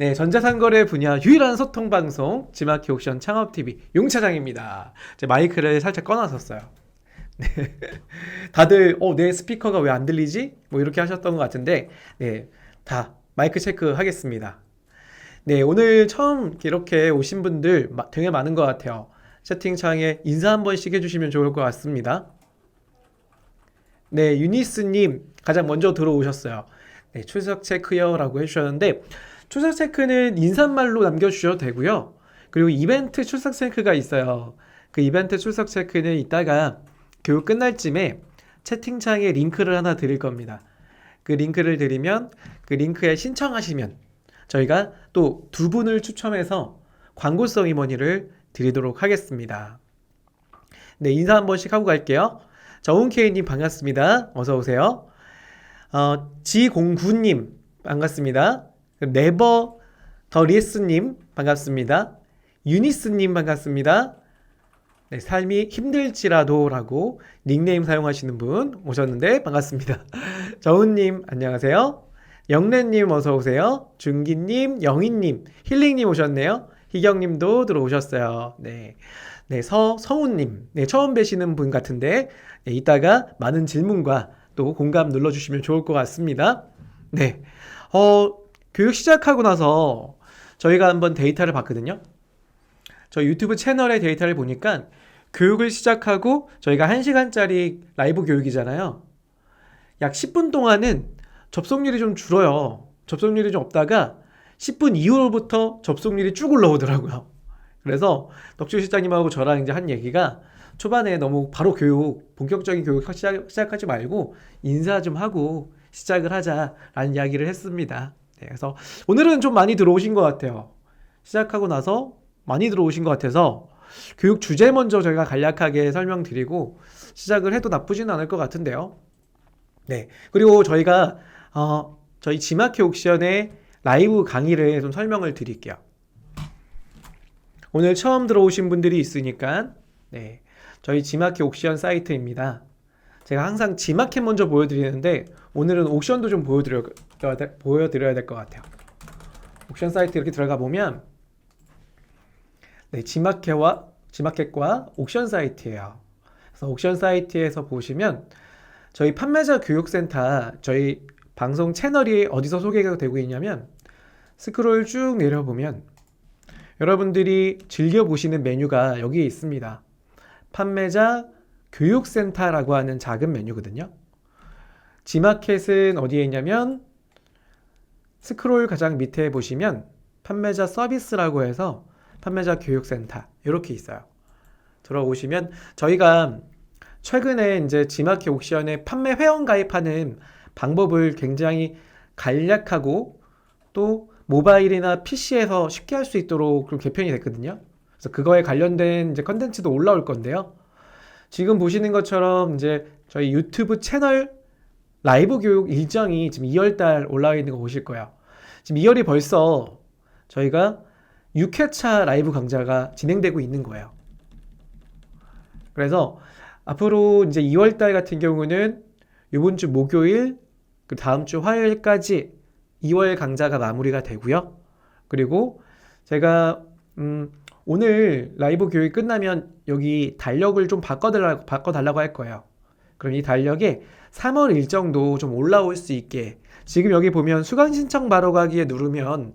네, 전자상거래 분야 유일한 소통 방송 지마키 옥션 창업TV 용차장입니다. 제 마이크를 살짝 꺼놨었어요. 네. 다들 내 스피커가 왜 안 들리지? 뭐 이렇게 하셨던 것 같은데 네, 다 마이크 체크 하겠습니다. 네, 오늘 처음 이렇게 오신 분들 되게 많은 것 같아요. 채팅창에 인사 한 번씩 해주시면 좋을 것 같습니다. 네, 유니스님 가장 먼저 들어오셨어요. 네, 출석 체크요라고 해주셨는데 출석 체크는 인사말로 남겨주셔도 되고요. 그리고 이벤트 출석 체크가 있어요. 그 이벤트 출석 체크는 이따가 교육 끝날 쯤에 채팅창에 링크를 하나 드릴 겁니다. 그 링크를 드리면 그 링크에 신청하시면 저희가 또 두 분을 추첨해서 광고성 이모니를 드리도록 하겠습니다. 네, 인사 한 번씩 하고 갈게요. 정훈케이님 반갑습니다. 어서오세요. 지공구님 반갑습니다. 네버 더리스님 반갑습니다. 유니스님 반갑습니다. 네, 삶이 힘들지라도 라고 닉네임 사용하시는 분 오셨는데 반갑습니다. 정훈님 안녕하세요. 영래님 어서오세요. 준기님, 영희님, 힐링님 오셨네요. 희경님도 들어오셨어요. 네, 네, 성우님, 네, 처음 뵈시는 분 같은데 네, 이따가 많은 질문과 또 공감 눌러주시면 좋을 것 같습니다. 네, 교육 시작하고 나서 저희가 한번 데이터를 봤거든요. 저 유튜브 채널의 데이터를 보니까 교육을 시작하고 저희가 1시간짜리 라이브 교육이잖아요. 약 10분 동안은 접속률이 좀 줄어요. 접속률이 좀 없다가 10분 이후로부터 접속률이 쭉 올라오더라고요. 그래서 덕주 실장님하고 저랑 이제 한 얘기가 초반에 너무 바로 본격적인 교육 시작하지 말고 인사 좀 하고 시작을 하자라는 이야기를 했습니다. 네, 그래서 오늘은 좀 많이 들어오신 것 같아요. 시작하고 나서 많이 들어오신 것 같아서 교육 주제 먼저 저희가 간략하게 설명드리고 시작을 해도 나쁘지는 않을 것 같은데요. 네, 그리고 저희가 저희 지마키 옥션의 라이브 강의를 좀 설명을 드릴게요. 오늘 처음 들어오신 분들이 있으니까 네, 저희 지마키 옥션 사이트입니다. 제가 항상 지마켓 먼저 보여드리는데 오늘은 옥션도 좀 보여드려야 될 것 같아요. 옥션 사이트 이렇게 들어가 보면 네, 지마켓과 옥션 사이트예요. 그래서 옥션 사이트에서 보시면 저희 판매자 교육센터 저희 방송 채널이 어디서 소개가 되고 있냐면 스크롤 쭉 내려보면 여러분들이 즐겨보시는 메뉴가 여기에 있습니다. 판매자 교육센터라고 하는 작은 메뉴거든요. 지마켓은 어디에 있냐면 스크롤 가장 밑에 보시면 판매자 서비스라고 해서 판매자 교육센터 이렇게 있어요. 들어오시면 저희가 최근에 이제 지마켓 옥션에 판매 회원 가입하는 방법을 굉장히 간략하고 또 모바일이나 PC에서 쉽게 할 수 있도록 좀 개편이 됐거든요. 그래서 그거에 관련된 이제 컨텐츠도 올라올 건데요. 지금 보시는 것처럼 이제 저희 유튜브 채널 라이브 교육 일정이 지금 2월달 올라와 있는 거 보실 거예요. 지금 2월이 벌써 저희가 6회차 라이브 강좌가 진행되고 있는 거예요. 그래서 앞으로 이제 2월달 같은 경우는 이번 주 목요일, 그 다음 주 화요일까지 2월 강좌가 마무리가 되고요. 그리고 제가 오늘 라이브 교육 끝나면 여기 달력을 좀 바꿔달라고 할 거예요. 그럼 이 달력에 3월 일정도 좀 올라올 수 있게 지금 여기 보면 수강 신청 바로 가기에 누르면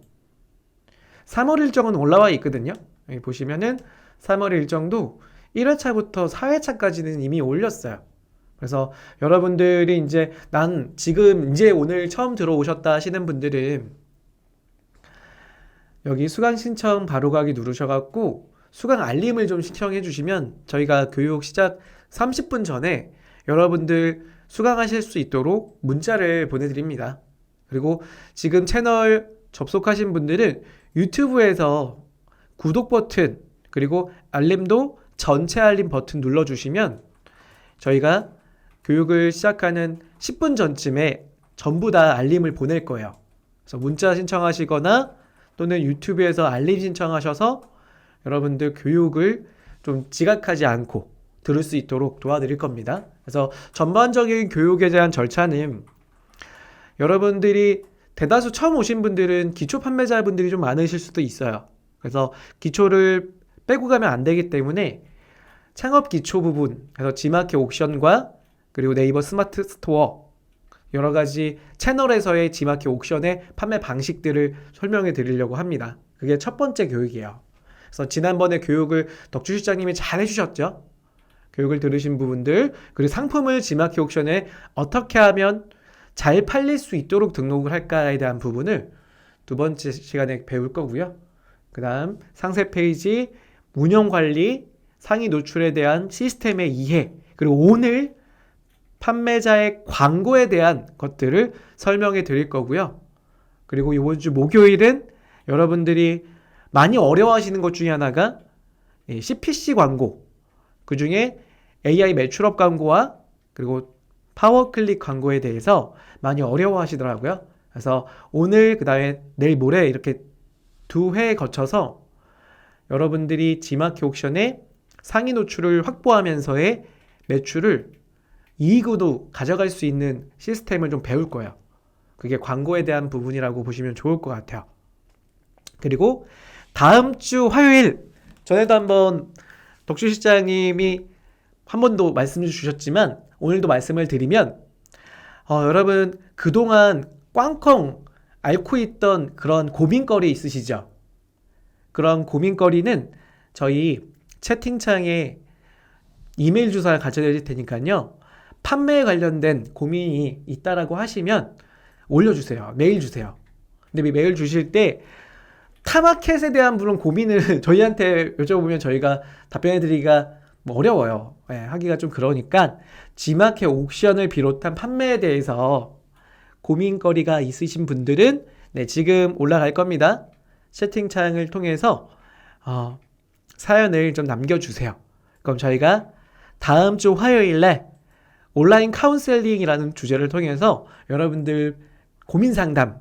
3월 일정은 올라와 있거든요. 여기 보시면은 3월 일정도 1회차부터 4회차까지는 이미 올렸어요. 그래서 여러분들이 이제 난 지금 이제 오늘 처음 들어오셨다 하시는 분들은 여기 수강 신청 바로 가기 누르셔갖고 수강 알림을 좀 신청해 주시면 저희가 교육 시작 30분 전에 여러분들 수강하실 수 있도록 문자를 보내드립니다. 그리고 지금 채널 접속하신 분들은 유튜브에서 구독 버튼 그리고 알림도 전체 알림 버튼 눌러주시면 저희가 교육을 시작하는 10분 전쯤에 전부 다 알림을 보낼 거예요. 그래서 문자 신청하시거나 또는 유튜브에서 알림 신청하셔서 여러분들 교육을 좀 지각하지 않고 들을 수 있도록 도와드릴 겁니다. 그래서 전반적인 교육에 대한 절차는 여러분들이 대다수 처음 오신 분들은 기초 판매자분들이 좀 많으실 수도 있어요. 그래서 기초를 빼고 가면 안 되기 때문에 창업 기초 부분, 그래서 지마켓 옥션과 그리고 네이버 스마트 스토어 여러 가지 채널에서의 지마켓 옥션의 판매 방식들을 설명해 드리려고 합니다. 그게 첫 번째 교육이에요. 그래서 지난번에 교육을 덕주 실장님이 잘 해주셨죠? 교육을 들으신 부분들, 그리고 상품을 지마켓 옥션에 어떻게 하면 잘 팔릴 수 있도록 등록을 할까에 대한 부분을 두 번째 시간에 배울 거고요. 그 다음 상세 페이지, 운영 관리, 상위 노출에 대한 시스템의 이해, 그리고 오늘 판매자의 광고에 대한 것들을 설명해 드릴 거고요. 그리고 이번 주 목요일은 여러분들이 많이 어려워하시는 것 중에 하나가 CPC 광고, 그 중에 AI 매출업 광고와 그리고 파워클릭 광고에 대해서 많이 어려워하시더라고요. 그래서 오늘 그 다음에 내일 모레 이렇게 두 회 거쳐서 여러분들이 지마켓 옥션의 상위 노출을 확보하면서의 매출을 이익으로 가져갈 수 있는 시스템을 좀 배울 거예요. 그게 광고에 대한 부분이라고 보시면 좋을 것 같아요. 그리고 다음 주 화요일, 전에도 한번 덕주 실장님이 한 번도 말씀을 주셨지만 오늘도 말씀을 드리면 여러분 그동안 꽝꽝 앓고 있던 그런 고민거리 있으시죠? 그런 고민거리는 저희 채팅창에 이메일 주소를 가져드릴 테니까요. 판매에 관련된 고민이 있다라고 하시면 올려주세요. 메일 주세요. 근데 메일 주실 때 타마켓에 대한 물론 고민을 저희한테 여쭤보면 저희가 답변해드리기가 어려워요. 하기가 좀 그러니까 지마켓 옥션을 비롯한 판매에 대해서 고민거리가 있으신 분들은 지금 올라갈 겁니다. 채팅창을 통해서 사연을 좀 남겨주세요. 그럼 저희가 다음 주 화요일에 온라인 카운셀링이라는 주제를 통해서 여러분들 고민 상담을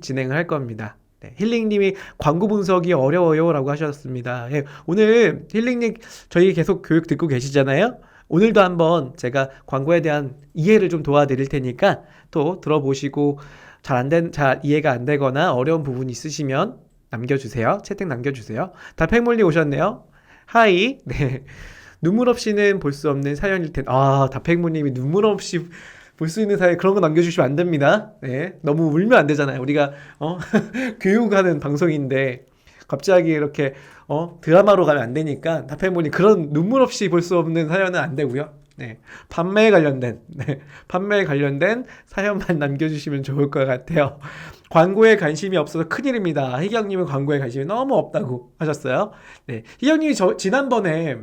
진행을 할 겁니다. 힐링님이 광고 분석이 어려워요 라고 하셨습니다. 오늘 힐링님 저희 계속 교육 듣고 계시잖아요. 오늘도 한번 제가 광고에 대한 이해를 좀 도와드릴 테니까 또 들어보시고 잘 이해가 안 되거나 어려운 부분이 있으시면 남겨주세요. 채팅 남겨주세요. 달팽몰리 오셨네요. 하이. 네. 눈물 없이는 볼 수 없는 사연일 텐데. 달팽몰님이 눈물 없이 볼 수 있는 사연 그런 거 남겨주시면 안 됩니다. 네. 너무 울면 안 되잖아요. 우리가 교육하는 방송인데 갑자기 이렇게 드라마로 가면 안 되니까 달팽몰님 그런 눈물 없이 볼 수 없는 사연은 안 되고요. 네. 판매에 관련된 사연만 남겨주시면 좋을 것 같아요. 광고에 관심이 없어서 큰일입니다. 희경님은 광고에 관심이 너무 없다고 하셨어요. 네. 희경님이 지난번에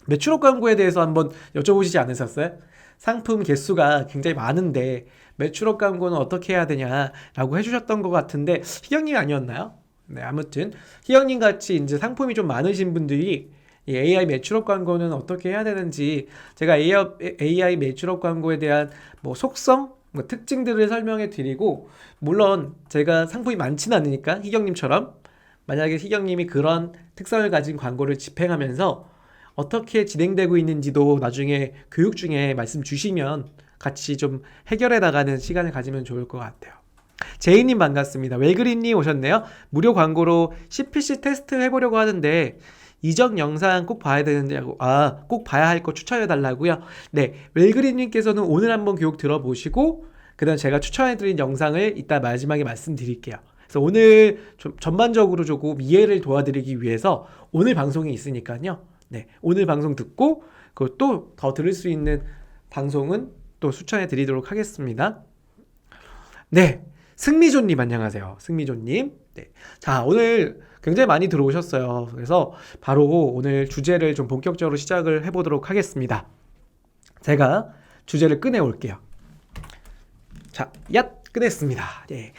매출업 광고에 대해서 한번 여쭤보시지 않으셨어요? 상품 개수가 굉장히 많은데 매출업 광고는 어떻게 해야 되냐라고 해주셨던 것 같은데 희경님이 아니었나요? 네, 아무튼 희경님 같이 이제 상품이 좀 많으신 분들이 이 AI 매출업 광고는 어떻게 해야 되는지 제가 AI 매출업 광고에 대한 속성, 특징들을 설명해 드리고 물론 제가 상품이 많지는 않으니까 희경님처럼 만약에 희경님이 그런 특성을 가진 광고를 집행하면서 어떻게 진행되고 있는지도 나중에 교육 중에 말씀 주시면 같이 좀 해결해 나가는 시간을 가지면 좋을 것 같아요. 제이님 반갑습니다. 웰그린님 오셨네요. 무료 광고로 CPC 테스트 해보려고 하는데 이전 영상 꼭 봐야 되는데요. 꼭 봐야 할 거 추천해 달라고요. 네, 웰그린님께서는 오늘 한번 교육 들어보시고 그다음 제가 추천해드린 영상을 이따 마지막에 말씀드릴게요. 그래서 오늘 좀 전반적으로 조금 이해를 도와드리기 위해서 오늘 방송이 있으니까요. 네, 오늘 방송 듣고 또 더 들을 수 있는 방송은 또 추천해드리도록 하겠습니다. 네, 승미조님 안녕하세요. 승미조님. 네, 자 오늘 굉장히 많이 들어오셨어요. 그래서 바로 오늘 주제를 좀 본격적으로 시작을 해보도록 하겠습니다. 제가 주제를 꺼내올게요. 자, 꺼냈습니다. 네,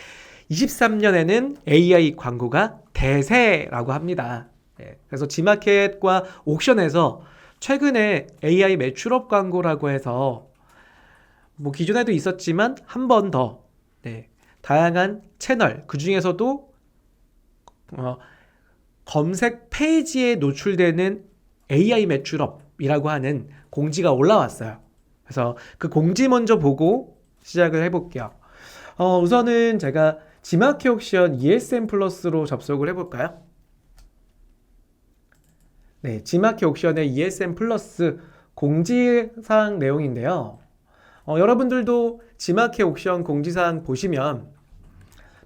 23년에는 AI 광고가 대세라고 합니다. 네, 그래서 지마켓과 옥션에서 최근에 AI 매출업 광고라고 해서 기존에도 있었지만 한 번 더 다양한 채널 그 중에서도 검색 페이지에 노출되는 AI 매출업이라고 하는 공지가 올라왔어요. 그래서 그 공지 먼저 보고 시작을 해볼게요. 우선은 제가 지마켓 옥션 ESN 플러스로 접속을 해볼까요? 네, 지마켓 옥션의 ESN 플러스 공지사항 내용인데요. 여러분들도 지마켓 옥션 공지사항 보시면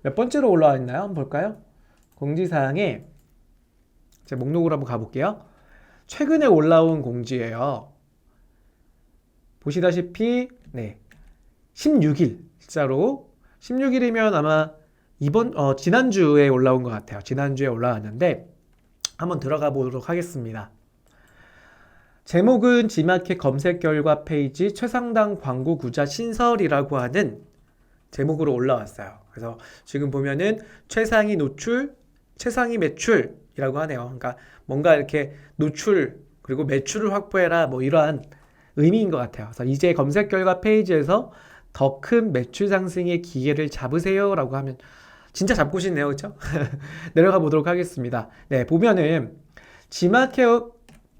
몇 번째로 올라와 있나요? 한번 볼까요? 공지사항에 제 목록으로 한번 가볼게요. 최근에 올라온 공지예요. 보시다시피 네, 16일 진짜로 16일이면 아마 지난주에 올라온 것 같아요. 지난주에 올라왔는데 한번 들어가 보도록 하겠습니다. 제목은 지마켓 검색 결과 페이지 최상단 광고 구자 신설이라고 하는 제목으로 올라왔어요. 그래서 지금 보면은 최상위 노출, 최상위 매출이라고 하네요. 그러니까 뭔가 이렇게 노출 그리고 매출을 확보해라 뭐 이러한 의미인 것 같아요. 그래서 이제 검색 결과 페이지에서 더 큰 매출 상승의 기회를 잡으세요 라고 하면 진짜 잡고 싶네요. 그렇죠? 내려가 보도록 하겠습니다. 네, 보면은 지마켓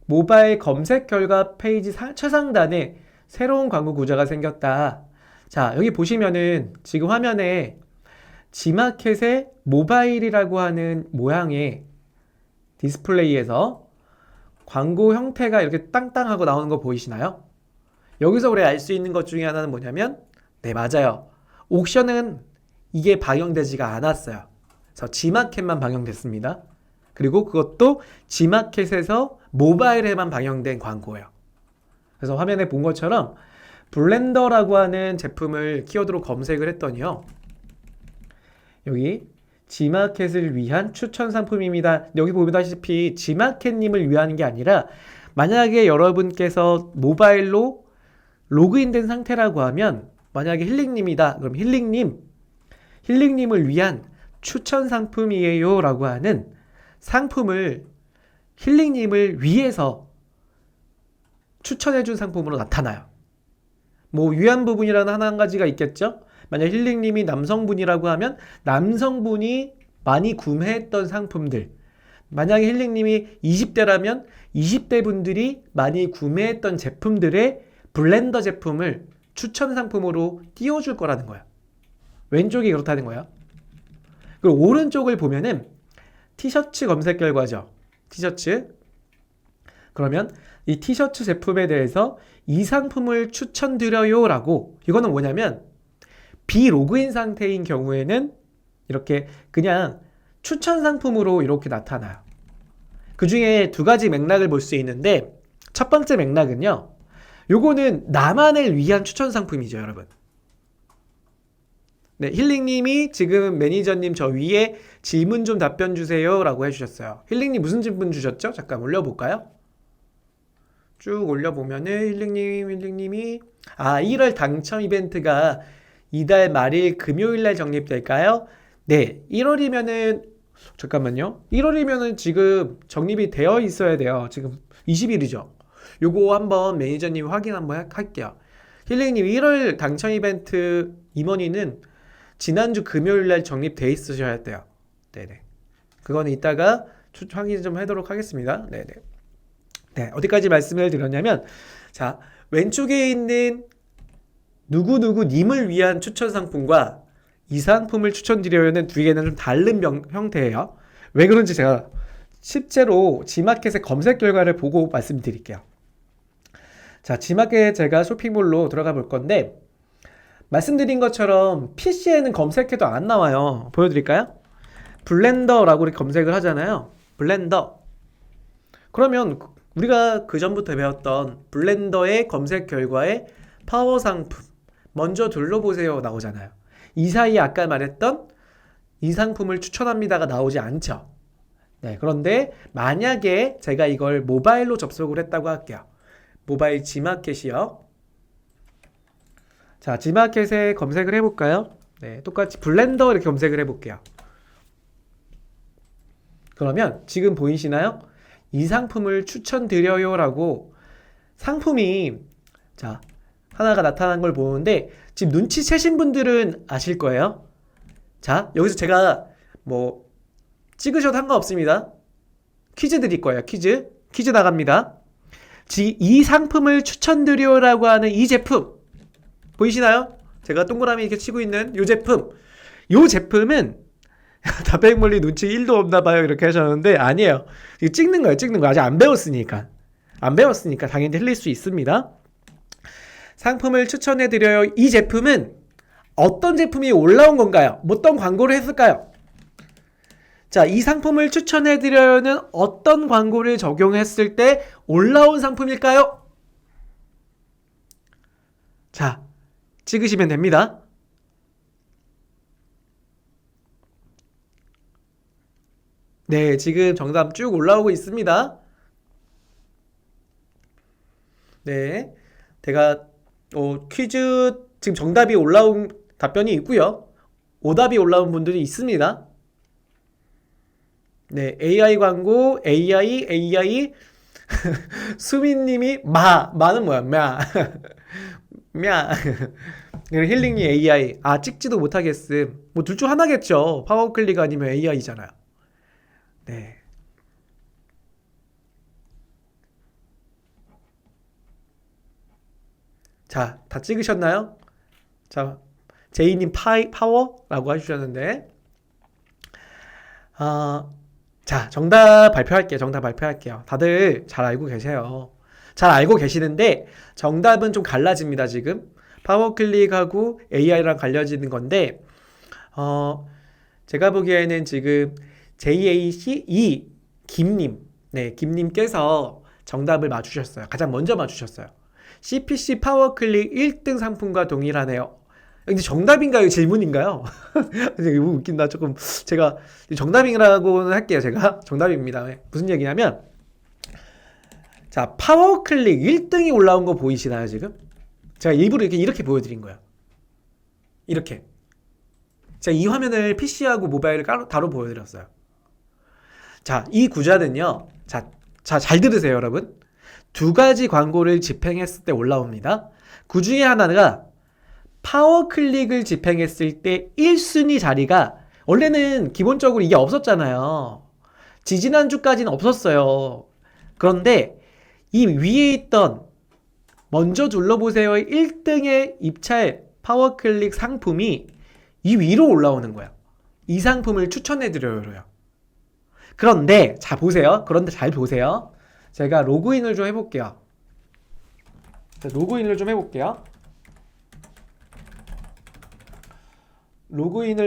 모바일 검색 결과 페이지 최상단에 새로운 광고 구조가 생겼다. 자, 여기 보시면은 지금 화면에 지마켓의 모바일이라고 하는 모양의 디스플레이에서 광고 형태가 이렇게 땅땅하고 나오는 거 보이시나요? 여기서 우리가 알 수 있는 것 중에 하나는 뭐냐면 네, 맞아요. 옥션은 이게 방영되지가 않았어요. 그래서 지마켓만 방영됐습니다. 그리고 그것도 지마켓에서 모바일에만 방영된 광고예요. 그래서 화면에 본 것처럼 블렌더라고 하는 제품을 키워드로 검색을 했더니요. 여기 지마켓을 위한 추천 상품입니다. 여기 보다시피 지마켓님을 위한 게 아니라 만약에 여러분께서 모바일로 로그인된 상태라고 하면 만약에 힐링님이다. 그럼 힐링님을 위한 추천 상품이에요 라고 하는 상품을 힐링님을 위해서 추천해준 상품으로 나타나요. 뭐 위안 부분이라는 한 가지가 있겠죠. 만약 힐링님이 남성분이라고 하면 남성분이 많이 구매했던 상품들, 만약에 힐링님이 20대라면 20대 분들이 많이 구매했던 제품들의 블렌더 제품을 추천 상품으로 띄워줄 거라는 거야. 왼쪽이 그렇다는 거야. 그리고 오른쪽을 보면은 티셔츠 검색 결과죠. 티셔츠. 그러면 이 티셔츠 제품에 대해서 이 상품을 추천드려요 라고, 이거는 뭐냐면 비로그인 상태인 경우에는 이렇게 그냥 추천 상품으로 이렇게 나타나요. 그 중에 두 가지 맥락을 볼 수 있는데 첫 번째 맥락은요. 요거는 나만을 위한 추천 상품이죠, 여러분. 네, 힐링님이 지금 매니저님 저 위에 질문 좀 답변 주세요 라고 해주셨어요. 힐링님 무슨 질문 주셨죠? 잠깐 올려볼까요? 쭉 올려보면은 힐링님이 1월 당첨 이벤트가 이달 말일 금요일날 적립될까요? 네, 1월이면은 잠깐만요. 1월이면은 지금 적립이 되어 있어야 돼요. 지금 20일이죠. 요거 한번 매니저님 확인 한번 할게요. 힐링님 1월 당첨 이벤트 임원위는 지난주 금요일날 적립돼 있으셔야 돼요. 네네. 그거는 이따가 확인 좀 하도록 하겠습니다. 네네. 네, 어디까지 말씀을 드렸냐면, 자, 왼쪽에 있는 누구누구님을 위한 추천 상품과 이 상품을 추천드려요는 두 개는 좀 다른 형태예요. 왜 그런지 제가 실제로 지마켓의 검색 결과를 보고 말씀드릴게요. 자, 지마켓 제가 쇼핑몰로 들어가 볼 건데, 말씀드린 것처럼 PC에는 검색해도 안 나와요. 보여드릴까요? 블렌더라고 이렇게 검색을 하잖아요. 블렌더. 그러면 우리가 그 전부터 배웠던 블렌더의 검색 결과에 파워 상품 먼저 둘러보세요 나오잖아요. 이 사이에 아까 말했던 이 상품을 추천합니다가 나오지 않죠. 네, 그런데 만약에 제가 이걸 모바일로 접속을 했다고 할게요. 모바일 지마켓이요. 자, 지마켓에 검색을 해볼까요? 네, 똑같이 블렌더 이렇게 검색을 해볼게요. 그러면 지금 보이시나요? 이 상품을 추천드려요 라고 상품이 자 하나가 나타난 걸 보는데 지금 눈치채신 분들은 아실 거예요. 자, 여기서 제가 뭐 찍으셔도 상관없습니다. 퀴즈 드릴 거예요. 퀴즈 나갑니다. 이 상품을 추천드려요라고 하는 이 제품 보이시나요? 제가 동그라미 이렇게 치고 있는 요 제품. 요 제품은 다백몰리 눈치 1도 없나 봐요. 이렇게 하셨는데 아니에요. 이거 찍는 거예요. 찍는 거. 아직 안 배웠으니까. 안 배웠으니까 당연히 틀릴 수 있습니다. 상품을 추천해드려요. 이 제품은 어떤 제품이 올라온 건가요? 어떤 광고를 했을까요? 자, 이 상품을 추천해드려요는 어떤 광고를 적용했을 때 올라온 상품일까요? 자, 찍으시면 됩니다. 네, 지금 정답 쭉 올라오고 있습니다. 네, 제가 퀴즈 지금 정답이 올라온 답변이 있고요. 오답이 올라온 분들이 있습니다. 네, AI 광고, AI 수민님이 마는 뭐야? 냐. 그리고 힐링이 AI. 아, 찍지도 못하겠음. 뭐 둘 중 하나겠죠. 파워클릭 아니면 AI잖아요. 네. 자, 다 찍으셨나요? 자, 제이님 파워라고 해주셨는데, 자, 정답 발표할게요. 다들 잘 알고 계세요. 잘 알고 계시는데, 정답은 좀 갈라집니다, 지금. 파워클릭하고 AI랑 갈려지는 건데, 제가 보기에는 지금 JACE 김님께서 정답을 맞추셨어요. 가장 먼저 맞추셨어요. CPC 파워클릭 1등 상품과 동일하네요. 근데 정답인가요? 질문인가요? 이거 웃긴다. 조금 제가 정답이라고는 할게요. 제가 정답입니다. 무슨 얘기냐면 자, 파워클릭 1등이 올라온 거 보이시나요, 지금? 제가 일부러 이렇게 보여드린 거예요. 이렇게. 제가 이 화면을 PC하고 모바일을 따로 보여드렸어요. 자, 이 구자는요. 자, 잘 들으세요, 여러분. 두 가지 광고를 집행했을 때 올라옵니다. 그 중에 하나가 파워클릭을 집행했을 때 1순위 자리가 원래는 기본적으로 이게 없었잖아요. 지지난주까지는 없었어요. 그런데 이 위에 있던 먼저 둘러보세요 1등의 입찰 파워클릭 상품이 이 위로 올라오는 거예요. 이 상품을 추천해드려요. 그런데 자 보세요. 그런데 잘 보세요. 제가 로그인을 좀 해볼게요. 로그인을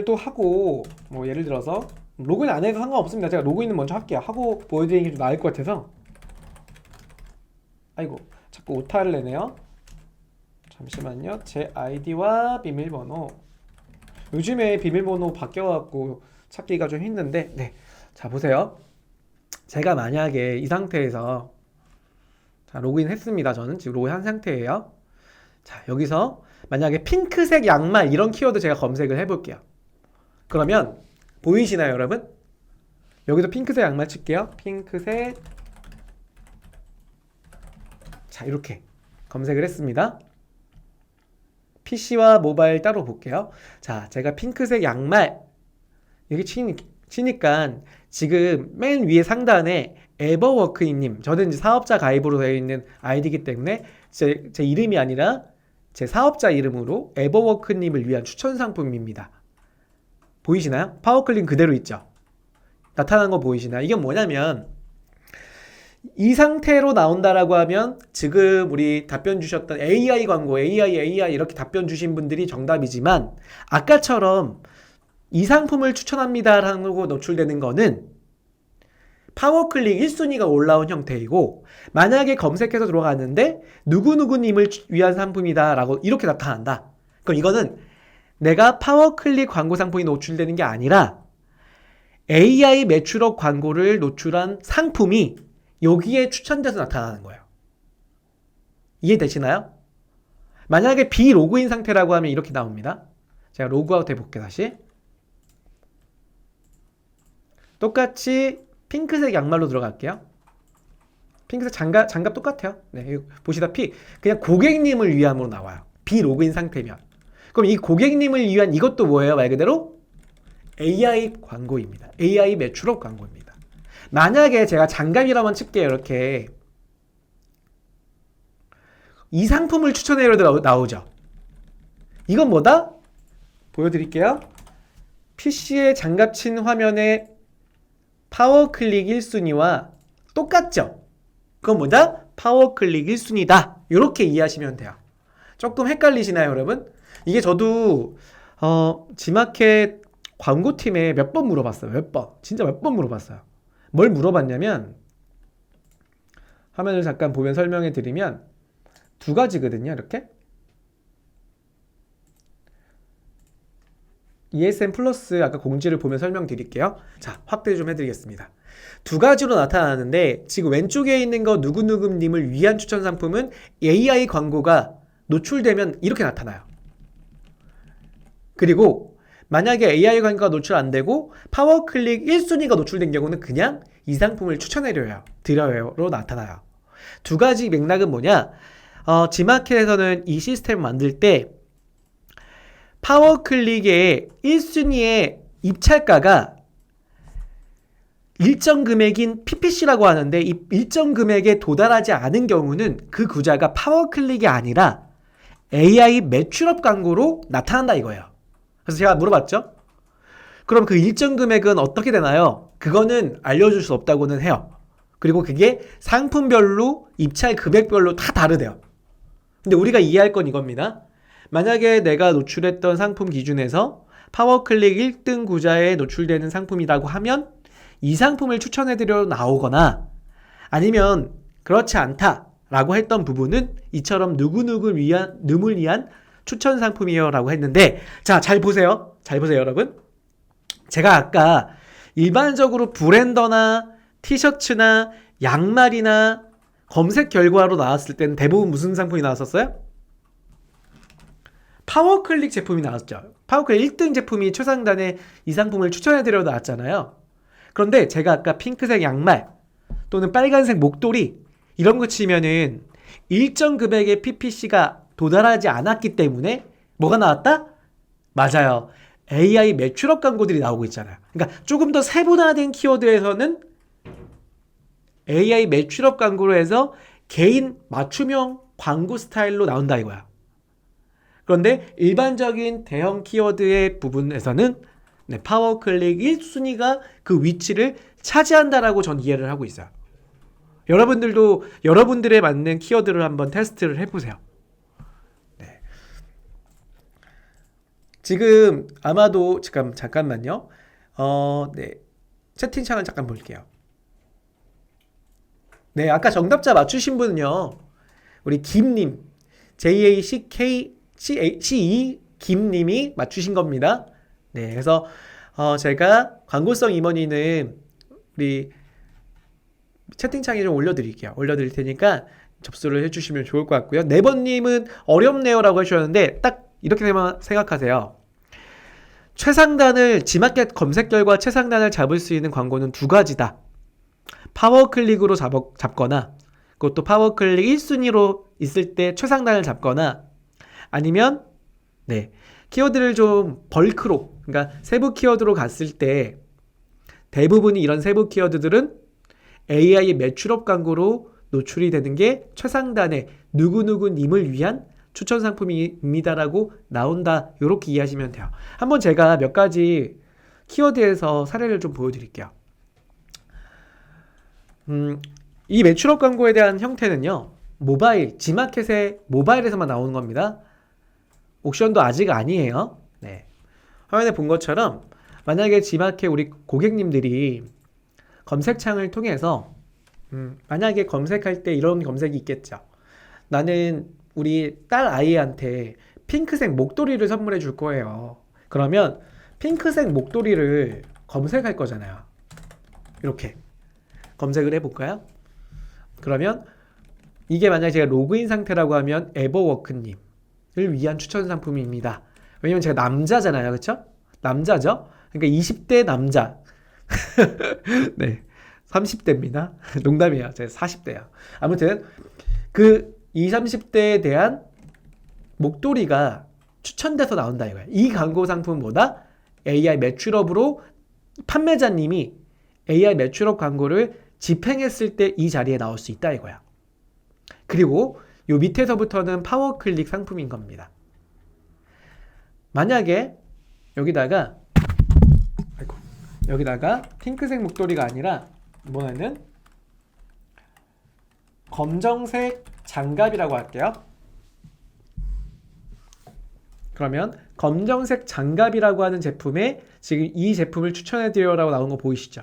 또 하고 뭐 예를 들어서 로그인 안 해도 상관없습니다. 제가 로그인은 먼저 할게요. 하고 보여드리는 게 좀 나을 것 같아서. 아이고 자꾸 오타를 내네요. 잠시만요. 제 아이디와 비밀번호. 요즘에 비밀번호 바뀌어갖고 찾기가 좀 힘든데 네. 자 보세요. 제가 만약에 이 상태에서 자 로그인 했습니다. 저는 지금 로그인 한 상태예요. 자 여기서 만약에 핑크색 양말 이런 키워드 제가 검색을 해볼게요. 그러면 보이시나요 여러분? 여기서 핑크색 양말 칠게요. 핑크색 자 이렇게 검색을 했습니다. PC와 모바일 따로 볼게요. 자 제가 핑크색 양말 여기 치니까 지금 맨 위에 상단에 에버워크이님 저는 이제 사업자 가입으로 되어 있는 아이디이기 때문에 제 이름이 아니라 제 사업자 이름으로 에버워크님을 위한 추천 상품입니다. 보이시나요? 파워클릭 그대로 있죠? 나타난 거 보이시나요? 이게 뭐냐면 이 상태로 나온다라고 하면 지금 우리 답변 주셨던 AI 광고, AI 이렇게 답변 주신 분들이 정답이지만 아까처럼 이 상품을 추천합니다 라고 노출되는 거는 파워클릭 1순위가 올라온 형태이고 만약에 검색해서 들어갔는데 누구누구님을 위한 상품이다 라고 이렇게 나타난다. 그럼 이거는 내가 파워클릭 광고 상품이 노출되는 게 아니라 AI 매출업 광고를 노출한 상품이 여기에 추천돼서 나타나는 거예요. 이해되시나요? 만약에 비로그인 상태라고 하면 이렇게 나옵니다. 제가 로그아웃 해볼게요. 다시 똑같이 핑크색 양말로 들어갈게요. 핑크색 장갑 똑같아요. 네, 보시다시피 그냥 고객님을 위함으로 나와요. 비로그인 상태면. 그럼 이 고객님을 위한 이것도 뭐예요? 말 그대로 AI 광고입니다. AI 매출업 광고입니다. 만약에 제가 장갑이라만 칠게요. 이렇게 이 상품을 추천해요 나오죠. 이건 뭐다? 보여드릴게요. PC의 장갑 친 화면의 파워 클릭 1순위와 똑같죠? 그건 뭐다? 파워 클릭 1순위다. 이렇게 이해하시면 돼요. 조금 헷갈리시나요, 여러분? 이게 저도 지마켓 광고팀에 몇 번 물어봤어요. 몇 번. 진짜 몇 번 물어봤어요. 뭘 물어봤냐면 화면을 잠깐 보면 설명해 드리면 두 가지거든요. 이렇게 ESM 플러스 아까 공지를 보면 설명드릴게요. 자, 확대 좀 해드리겠습니다. 두 가지로 나타나는데 지금 왼쪽에 있는 거 누구누구님을 위한 추천 상품은 AI 광고가 노출되면 이렇게 나타나요. 그리고 만약에 AI 광고가 노출 안 되고 파워클릭 1순위가 노출된 경우는 그냥 이 상품을 드려요로 나타나요. 두 가지 맥락은 뭐냐? 지마켓에서는 이 시스템을 만들 때 파워클릭의 1순위의 입찰가가 일정 금액인 PPC라고 하는데 이 일정 금액에 도달하지 않은 경우는 그 구자가 파워클릭이 아니라 AI 매출업 광고로 나타난다 이거예요. 그래서 제가 물어봤죠. 그럼 그 일정 금액은 어떻게 되나요? 그거는 알려줄 수 없다고는 해요. 그리고 그게 상품별로 입찰 금액별로 다 다르대요. 근데 우리가 이해할 건 이겁니다. 만약에 내가 노출했던 상품 기준에서 파워클릭 1등 구자에 노출되는 상품이라고 하면 이 상품을 추천해드려 나오거나 아니면 그렇지 않다라고 했던 부분은 이처럼 누구누구를 위한 추천 상품이에요 라고 했는데 자, 잘 보세요. 잘 보세요, 여러분. 제가 아까 일반적으로 브랜더나 티셔츠나 양말이나 검색 결과로 나왔을 때는 대부분 무슨 상품이 나왔었어요? 파워클릭 제품이 나왔죠. 파워클릭 1등 제품이 최상단에 이 상품을 추천해드려 나왔잖아요. 그런데 제가 아까 핑크색 양말 또는 빨간색 목도리 이런 거 치면은 일정 금액의 PPC가 도달하지 않았기 때문에 뭐가 나왔다? 맞아요. AI 매출업 광고들이 나오고 있잖아요. 그러니까 조금 더 세분화된 키워드에서는 AI 매출업 광고로 해서 개인 맞춤형 광고 스타일로 나온다 이거야. 그런데 일반적인 대형 키워드의 부분에서는 파워클릭 1순위가 그 위치를 차지한다라고 전 이해를 하고 있어요. 여러분들도 여러분들에 맞는 키워드를 한번 테스트를 해보세요. 네. 지금 아마도 잠깐만요. 네. 채팅창을 잠깐 볼게요. 네, 아까 정답자 맞추신 분은요. 우리 김님, JACE 김님이 맞추신 겁니다. 네, 그래서 제가 광고성 임원이는 우리 채팅창에 좀 올려드릴 테니까 접수를 해주시면 좋을 것 같고요. 네번님은 어렵네요 라고 해주셨는데 딱 이렇게 생각하세요. 최상단을 지마켓 검색 결과 최상단을 잡을 수 있는 광고는 두 가지다. 파워클릭으로 잡거나 그것도 파워클릭 1순위로 있을 때 최상단을 잡거나 아니면 네 키워드를 좀 벌크로 그러니까 세부 키워드로 갔을 때 대부분이 이런 세부 키워드들은 AI 매출업 광고로 노출이 되는 게 최상단의 누구누구님을 위한 추천 상품입니다라고 나온다. 이렇게 이해하시면 돼요. 한번 제가 몇 가지 키워드에서 사례를 좀 보여드릴게요. 이 매출업 광고에 대한 형태는요. 지마켓의 모바일에서만 나오는 겁니다. 옥션도 아직 아니에요. 네. 화면에 본 것처럼 만약에 지마켓 우리 고객님들이 검색창을 통해서 만약에 검색할 때 이런 검색이 있겠죠. 나는 우리 딸 아이한테 핑크색 목도리를 선물해 줄 거예요. 그러면 핑크색 목도리를 검색할 거잖아요. 이렇게 검색을 해볼까요? 그러면 이게 만약에 제가 로그인 상태라고 하면 에버워크님을 위한 추천 상품입니다. 왜냐면 제가 남자잖아요. 그쵸? 남자죠? 그러니까 20대 남자. 네. 30대입니다. 농담이에요. 제가 40대야. 아무튼 그 20, 30대에 대한 목도리가 추천돼서 나온다 이거야. 이 광고 상품은 뭐다? AI 매출업으로 판매자님이 AI 매출업 광고를 집행했을 때 이 자리에 나올 수 있다 이거야. 그리고 요 밑에서부터는 파워클릭 상품인 겁니다. 만약에 여기다가 여기다가 핑크색 목도리가 아니라 이번에는 검정색 장갑이라고 할게요. 그러면 검정색 장갑이라고 하는 제품에 지금 이 제품을 추천해드려라고 나온 거 보이시죠?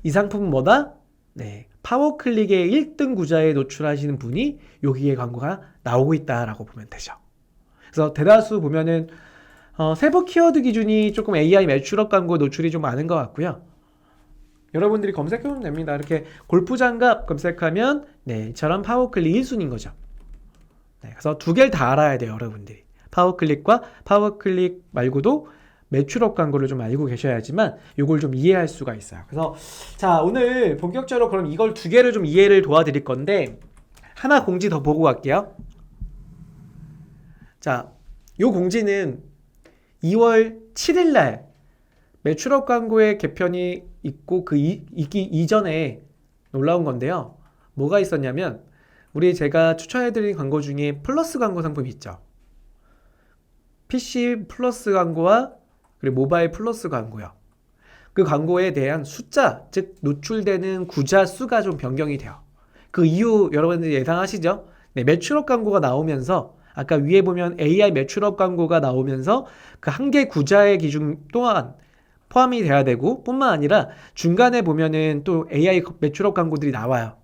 이 상품은 뭐다? 네, 파워클릭의 1등 구자에 노출하시는 분이 여기에 광고가 나오고 있다라고 보면 되죠. 그래서 대다수 보면은 세부 키워드 기준이 조금 AI 매출업 광고 노출이 좀 많은 것 같고요. 여러분들이 검색해보면 됩니다. 이렇게 골프 장갑 검색하면 네, 이처럼 파워클릭 1순위인 거죠. 네, 그래서 두 개를 다 알아야 돼요, 여러분들이. 파워클릭과 파워클릭 말고도 매출업 광고를 좀 알고 계셔야지만 이걸 좀 이해할 수가 있어요. 그래서 자, 오늘 본격적으로 그럼 이걸 두 개를 좀 이해를 도와드릴 건데 하나 공지 더 보고 갈게요. 자, 요 공지는 2월 7일 날 매출업 광고의 개편이 있고 있기 이전에 올라온 건데요. 뭐가 있었냐면 제가 추천해드린 광고 중에 플러스 광고 상품이 있죠. PC 플러스 광고와 그리고 모바일 플러스 광고요. 그 광고에 대한 숫자, 즉 노출되는 구자 수가 좀 변경이 돼요. 그 이유 여러분들 예상하시죠? 네, 매출업 광고가 나오면서 아까 위에 보면 AI 매출업 광고가 나오면서 그 한 개 구자의 기준 또한 포함이 돼야 되고 뿐만 아니라 중간에 보면은 또 AI 매출업 광고들이 나와요.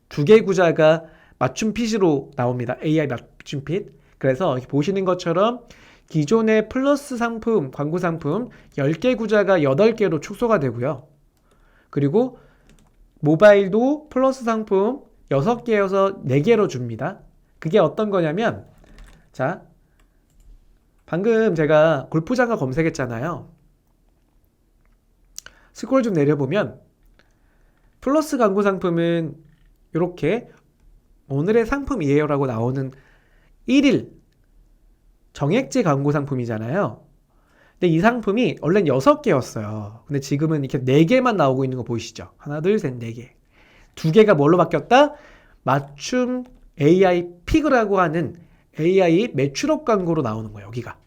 두 개 구자가 맞춤 핏으로 나옵니다. AI 맞춤 핏. 그래서 보시는 것처럼 기존의 플러스 상품, 광고 상품 10개 구자가 8개로 축소가 되고요. 그리고 모바일도 플러스 상품 6개여서 4개로 줍니다. 그게 어떤 거냐면 자, 방금 제가 골프장갑 검색했잖아요. 스크롤 좀 내려보면 플러스 광고 상품은 이렇게 오늘의 상품이에요 라고 나오는 1일 정액제 광고 상품이잖아요. 근데 이 상품이 원래는 6개였어요. 근데 지금은 이렇게 4개만 나오고 있는 거 보이시죠? 하나, 둘, 셋, 4개. 2개가 뭘로 바뀌었다? 맞춤 AI 픽이라고 하는 AI 매출업 광고로 나오는 거예요. 여기가.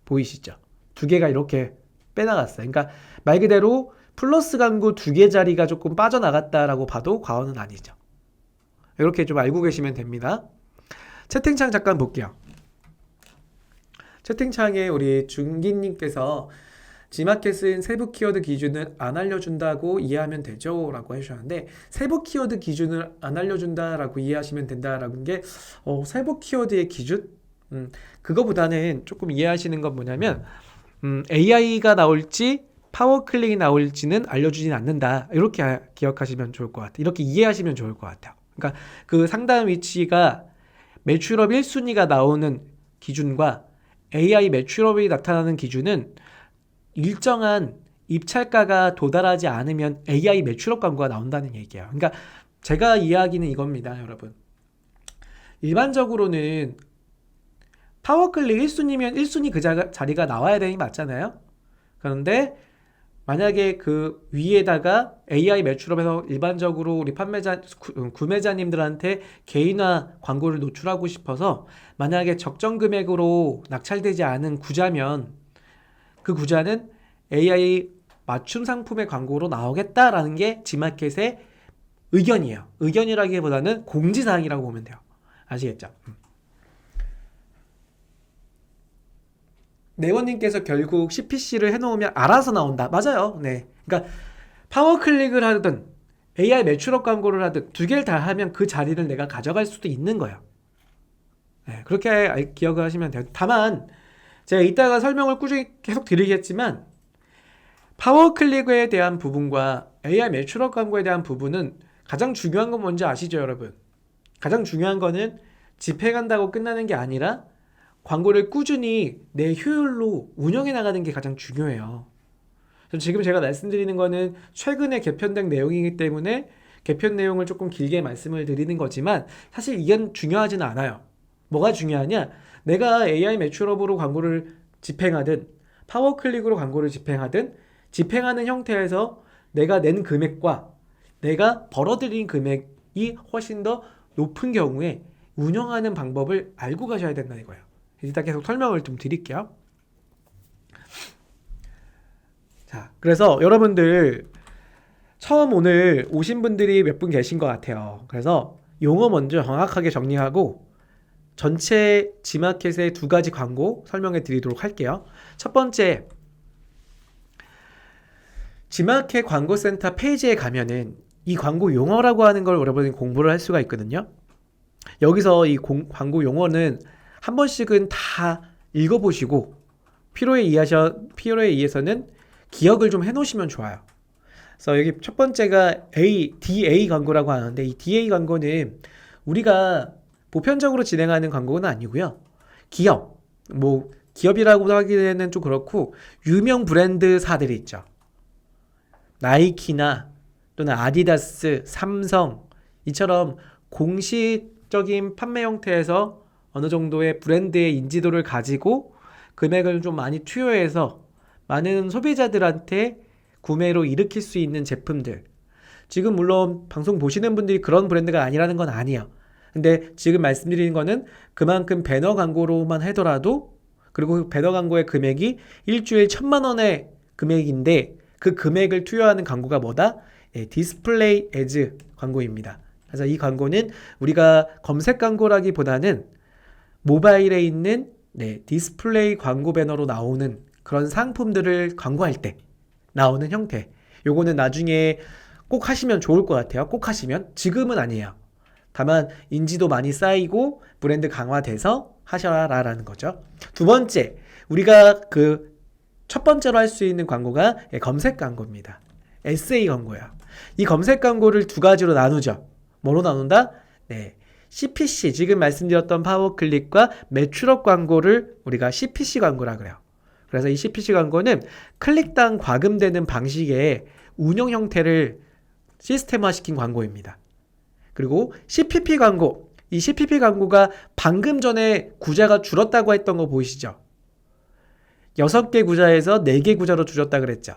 보이시죠? 2개가 이렇게 빼나갔어요. 그러니까 말 그대로 플러스 광고 2개 자리가 조금 빠져나갔다라고 봐도 과언은 아니죠. 이렇게 좀 알고 계시면 됩니다. 채팅창 잠깐 볼게요. 채팅창에 우리 준기님께서 G마켓은 세부 키워드 기준을 안 알려준다고 이해하면 되죠? 라고 해주셨는데 세부 키워드 기준을 안 알려준다라고 이해하시면 된다라는 게 세부 키워드의 기준? 그거보다는 조금 이해하시는 건 뭐냐면 AI가 나올지 파워클릭이 나올지는 알려주진 않는다. 이렇게 기억하시면 좋을 것 같아요. 이렇게 이해하시면 좋을 것 같아요. 그러니까 그 상단 위치가 매출업 1순위가 나오는 기준과 AI 매출업이 나타나는 기준은 일정한 입찰가가 도달하지 않으면 AI 매출업 광고가 나온다는 얘기예요. 그러니까 제가 이야기는 이겁니다, 여러분. 일반적으로는 파워클릭 1순위면 1순위 그 자리가 나와야 되는 게 맞잖아요. 그런데 만약에 그 위에다가 AI 매출업에서 일반적으로 우리 구매자님들한테 개인화 광고를 노출하고 싶어서 만약에 적정 금액으로 낙찰되지 않은 구자면 그 구자는 AI 맞춤 상품의 광고로 나오겠다라는 게 G마켓의 의견이에요. 의견이라기보다는 공지사항이라고 보면 돼요. 아시겠죠? 네원님께서 결국 CPC를 해놓으면 알아서 나온다. 맞아요. 네. 그러니까 파워클릭을 하든 AI 매출업 광고를 하든 2개를 다 하면 그 자리를 내가 가져갈 수도 있는 거예요. 네, 그렇게 기억을 하시면 돼요. 다만 제가 이따가 설명을 꾸준히 계속 드리겠지만 파워클릭에 대한 부분과 AI 매출업 광고에 대한 부분은 가장 중요한 건 뭔지 아시죠, 여러분? 가장 중요한 거는 집행한다고 끝나는 게 아니라 광고를 꾸준히 내 효율로 운영해 나가는 게 가장 중요해요. 지금 제가 말씀드리는 거는 최근에 개편된 내용이기 때문에 개편 내용을 조금 길게 말씀을 드리는 거지만 사실 이건 중요하지는 않아요. 뭐가 중요하냐? 내가 AI 매출업으로 광고를 집행하든 파워클릭으로 광고를 집행하든 집행하는 형태에서 내가 낸 금액과 내가 벌어들인 금액이 훨씬 더 높은 경우에 운영하는 방법을 알고 가셔야 된다는 거예요. 일단 계속 설명을 좀 드릴게요. 자, 그래서 여러분들 처음 오늘 오신 분들이 몇 분 계신 것 같아요. 그래서 용어 먼저 정확하게 정리하고 전체 지마켓의 두 가지 광고 설명해 드리도록 할게요. 첫 번째, 지마켓 광고센터 페이지에 가면은 이 광고 용어라고 하는 걸 여러분이 공부를 할 수가 있거든요. 여기서 이 광고 용어는 한 번씩은 다 읽어보시고 필요에 의해서는 기억을 좀 해놓으시면 좋아요. 그래서 여기 첫 번째가 DA 광고라고 하는데, 이 DA 광고는 우리가 보편적으로 진행하는 광고는 아니고요. 기업이라고 하기에는 좀 그렇고 유명 브랜드사들이 있죠. 나이키나 또는 아디다스, 삼성 이처럼 공식적인 판매 형태에서 어느 정도의 브랜드의 인지도를 가지고 금액을 좀 많이 투여해서 많은 소비자들한테 구매로 일으킬 수 있는 제품들. 지금 물론 방송 보시는 분들이 그런 브랜드가 아니라는 건 아니에요. 근데 지금 말씀드리는 거는 그만큼 배너 광고로만 하더라도, 그리고 배너 광고의 금액이 일주일 1,000만 원의 금액인데 그 금액을 투여하는 광고가 뭐다? 디스플레이 애즈 광고입니다. 그래서 이 광고는 우리가 검색 광고라기보다는 모바일에 있는 디스플레이 광고 배너로 나오는 그런 상품들을 광고할 때 나오는 형태. 요거는 나중에 꼭 하시면 좋을 것 같아요. 꼭 하시면. 지금은 아니에요. 다만 인지도 많이 쌓이고 브랜드 강화돼서 하셔라라는 거죠. 두 번째, 우리가 첫 번째로 할 수 있는 광고가 검색 광고입니다. SA 광고야. 이 검색 광고를 두 가지로 나누죠. 뭐로 나눈다? CPC, 지금 말씀드렸던 파워클릭과 매출업 광고를 우리가 CPC 광고라 그래요. 그래서 이 CPC 광고는 클릭당 과금되는 방식의 운영 형태를 시스템화시킨 광고입니다. 그리고 CPP 광고, 이 CPP 광고가 방금 전에 구자가 줄었다고 했던 거 보이시죠? 6개 구자에서 4개 구자로 줄였다 그랬죠.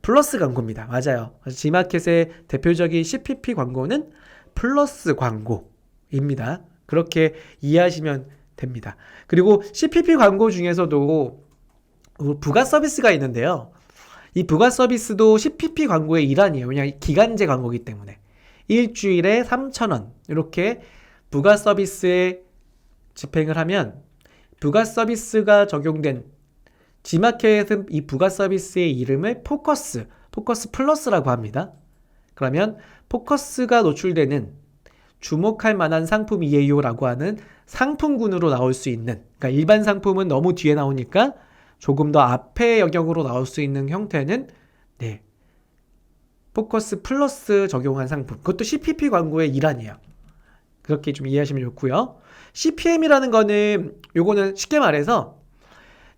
플러스 광고입니다. 맞아요. 지마켓의 대표적인 CPP 광고는 플러스 광고입니다. 그렇게 이해하시면 됩니다. 그리고 CPP 광고 중에서도 부가 서비스가 있는데요. 이 부가 서비스도 CPP 광고의 일환이에요. 왜냐하면 기간제 광고이기 때문에. 일주일에 3,000원 이렇게 부가 서비스에 집행을 하면 부가 서비스가 적용된 지마켓은 이 부가 서비스의 이름을 포커스 플러스라고 합니다. 그러면 포커스가 노출되는 주목할 만한 상품이에요 라고 하는 상품군으로 나올 수 있는, 그러니까 일반 상품은 너무 뒤에 나오니까 조금 더 앞에 영역으로 나올 수 있는 형태는 포커스 플러스 적용한 상품, 그것도 CPP 광고의 일환이에요. 그렇게 좀 이해하시면 좋고요. CPM이라는 거는, 요거는 쉽게 말해서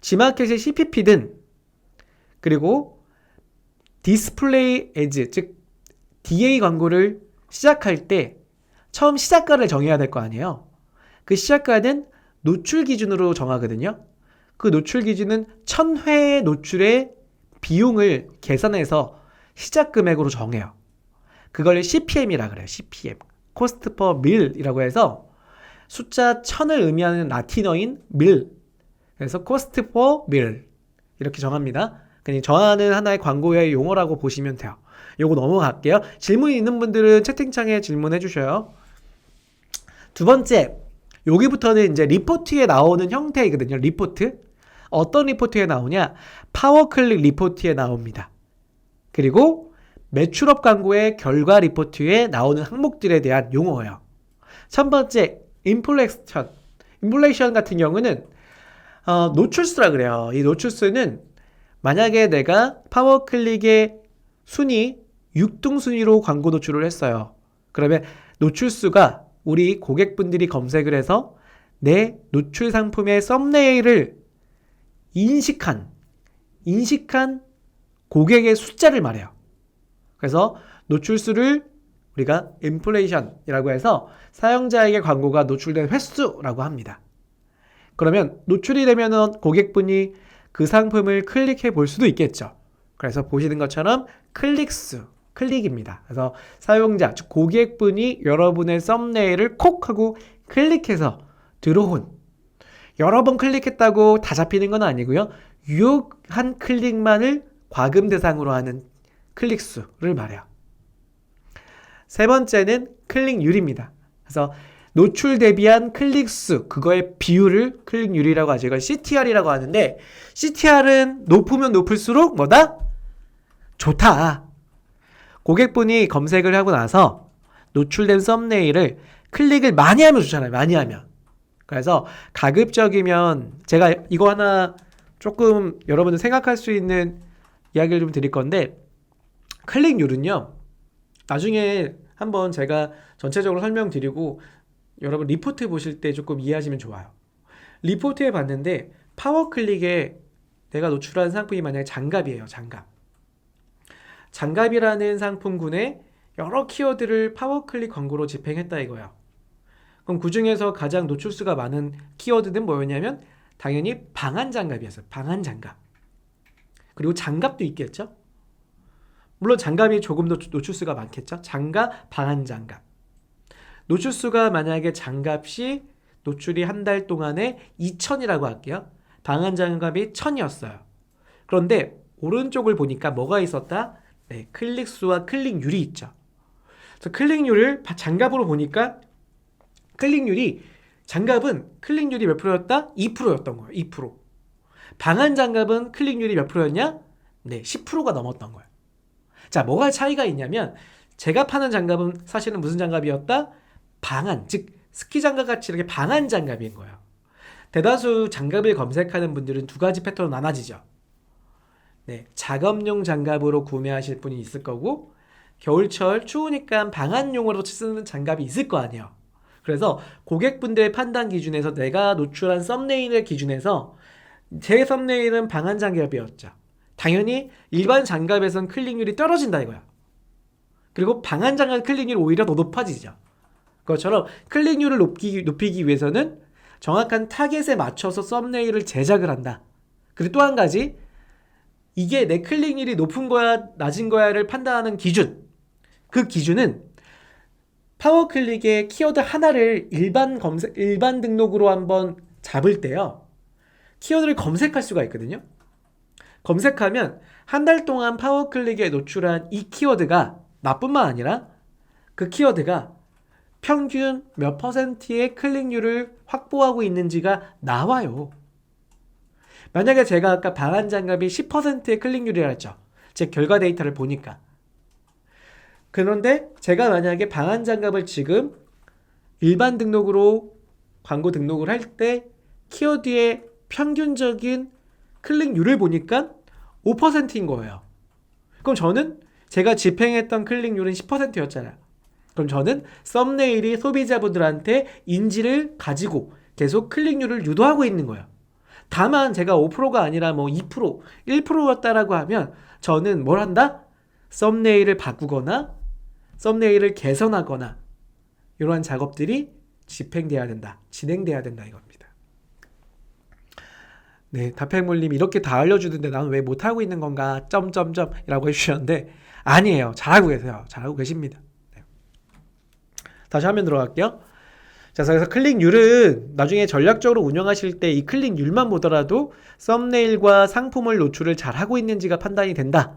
지마켓의 CPP든 그리고 디스플레이 애즈, 즉 DA 광고를 시작할 때 처음 시작가를 정해야 될 거 아니에요. 그 시작가는 노출 기준으로 정하거든요. 그 노출 기준은 1,000회의 노출의 비용을 계산해서 시작 금액으로 정해요. 그걸 CPM이라 그래요. CPM, Cost per Mill이라고 해서 숫자 1000을 의미하는 라틴어인 mill, 그래서 Cost per Mill 이렇게 정합니다. 그냥 정하는 하나의 광고의 용어라고 보시면 돼요. 요거 넘어갈게요. 질문이 있는 분들은 채팅창에 질문해 주셔요. 두 번째, 여기부터는 이제 리포트에 나오는 형태이거든요. 리포트. 어떤 리포트에 나오냐? 파워클릭 리포트에 나옵니다. 그리고 매출업 광고의 결과 리포트에 나오는 항목들에 대한 용어예요. 첫 번째, 인플레이션 같은 경우는 노출수라 그래요. 이 노출수는 만약에 내가 파워클릭의 순위 6등 순위로 광고 노출을 했어요. 그러면 노출수가 우리 고객분들이 검색을 해서 내 노출 상품의 썸네일을 인식한 고객의 숫자를 말해요. 그래서 노출수를 우리가 인플레이션이라고 해서 사용자에게 광고가 노출된 횟수라고 합니다. 그러면 노출이 되면은 고객분이 그 상품을 클릭해 볼 수도 있겠죠. 그래서 보시는 것처럼 클릭입니다. 그래서 사용자, 즉 고객분이 여러분의 썸네일을 콕 하고 클릭해서 들어온, 여러 번 클릭했다고 다 잡히는 건 아니고요. 유효한 클릭만을 과금 대상으로 하는 클릭수를 말해요. 세 번째는 클릭률입니다. 그래서 노출 대비한 클릭수, 그거의 비율을 클릭률이라고 하죠. 이걸 CTR이라고 하는데, CTR은 높으면 높을수록 뭐다? 좋다. 고객분이 검색을 하고 나서 노출된 썸네일을 클릭을 많이 하면 좋잖아요. 많이 하면. 그래서 가급적이면 제가 이거 하나 조금 여러분들 생각할 수 있는 이야기를 좀 드릴 건데, 클릭률은요, 나중에 한번 제가 전체적으로 설명드리고 여러분 리포트 보실 때 조금 이해하시면 좋아요. 리포트에 봤는데 파워클릭에 내가 노출한 상품이 만약에 장갑이에요. 장갑. 장갑이라는 상품군에 여러 키워드를 파워클릭 광고로 집행했다 이거야. 그럼 그 중에서 가장 노출수가 많은 키워드는 뭐였냐면 당연히 방한장갑이었어요. 방한장갑. 그리고 장갑도 있겠죠? 물론 장갑이 조금 더 노출수가 많겠죠? 장갑, 방한장갑. 노출수가 만약에 장갑이 노출이 한 달 동안에 2,000이라고 할게요. 방한장갑이 1,000이었어요. 그런데 오른쪽을 보니까 뭐가 있었다? 네, 클릭수와 클릭률이 있죠. 그래서 클릭률을 장갑으로 보니까 클릭률이 장갑은 클릭률이 몇 프로였다? 2%였던 거예요. 2%. 방한장갑은 클릭률이 몇 프로였냐? 네, 10%가 넘었던 거예요. 자, 뭐가 차이가 있냐면 제가 파는 장갑은 사실은 무슨 장갑이었다? 방한, 즉 스키 장갑 같이 이렇게 방한 장갑인 거예요. 대다수 장갑을 검색하는 분들은 두 가지 패턴으로 나눠지죠. 네, 작업용 장갑으로 구매하실 분이 있을 거고 겨울철 추우니까 방한용으로 쓰는 장갑이 있을 거 아니에요. 그래서 고객분들의 판단 기준에서 내가 노출한 썸네일의 기준에서 제 썸네일은 방한 장갑이었죠. 당연히 일반 장갑에선 클릭률이 떨어진다 이거야. 그리고 방한 장갑 클릭률이 오히려 더 높아지죠. 그것처럼 클릭률을 높이기 위해서는 정확한 타겟에 맞춰서 썸네일을 제작을 한다. 그리고 또 한 가지, 이게 내 클릭률이 높은 거야 낮은 거야를 판단하는 기준, 그 기준은 파워클릭의 키워드 하나를 일반 등록으로 한번 잡을 때요, 키워드를 검색할 수가 있거든요. 검색하면 한 달 동안 파워클릭에 노출한 이 키워드가 나뿐만 아니라 그 키워드가 평균 몇 %의 클릭률을 확보하고 있는지가 나와요. 만약에 제가 아까 방한장갑이 10%의 클릭률이라 했죠. 제 결과 데이터를 보니까. 그런데 제가 만약에 방한장갑을 지금 일반 등록으로 광고 등록을 할 때 키워드의 평균적인 클릭률을 보니까 5%인 거예요. 그럼 저는 제가 집행했던 클릭률은 10%였잖아요. 그럼 저는 썸네일이 소비자분들한테 인지를 가지고 계속 클릭률을 유도하고 있는 거예요. 다만 제가 5%가 아니라 뭐 2%, 1%였다라고 하면 저는 뭘 한다? 썸네일을 바꾸거나 썸네일을 개선하거나 이러한 작업들이 집행돼야 된다. 진행돼야 된다 이겁니다. 네, 다팽물님 이렇게 다 알려주는데 나는 왜 못하고 있는 건가? 라고 해주셨는데 아니에요. 잘하고 계세요. 잘하고 계십니다. 네. 다시 화면 들어갈게요. 자, 그래서 클릭률은 나중에 전략적으로 운영하실 때 이 클릭률만 보더라도 썸네일과 상품을 노출을 잘하고 있는지가 판단이 된다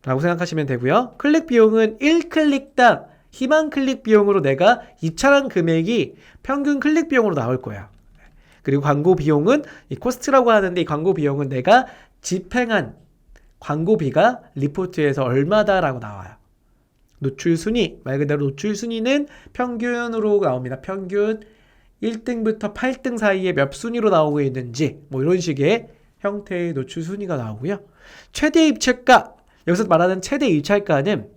라고 생각하시면 되고요. 클릭 비용은 1클릭당 희망 클릭 비용으로 내가 입찰한 금액이 평균 클릭 비용으로 나올 거야. 그리고 광고 비용은 이 코스트라고 하는데 이 광고 비용은 내가 집행한 광고비가 리포트에서 얼마다라고 나와요. 노출 순위, 말 그대로 노출 순위는 평균으로 나옵니다. 평균 1등부터 8등 사이에 몇 순위로 나오고 있는지 뭐 이런 식의 형태의 노출 순위가 나오고요. 최대 입찰가, 여기서 말하는 최대 입찰가는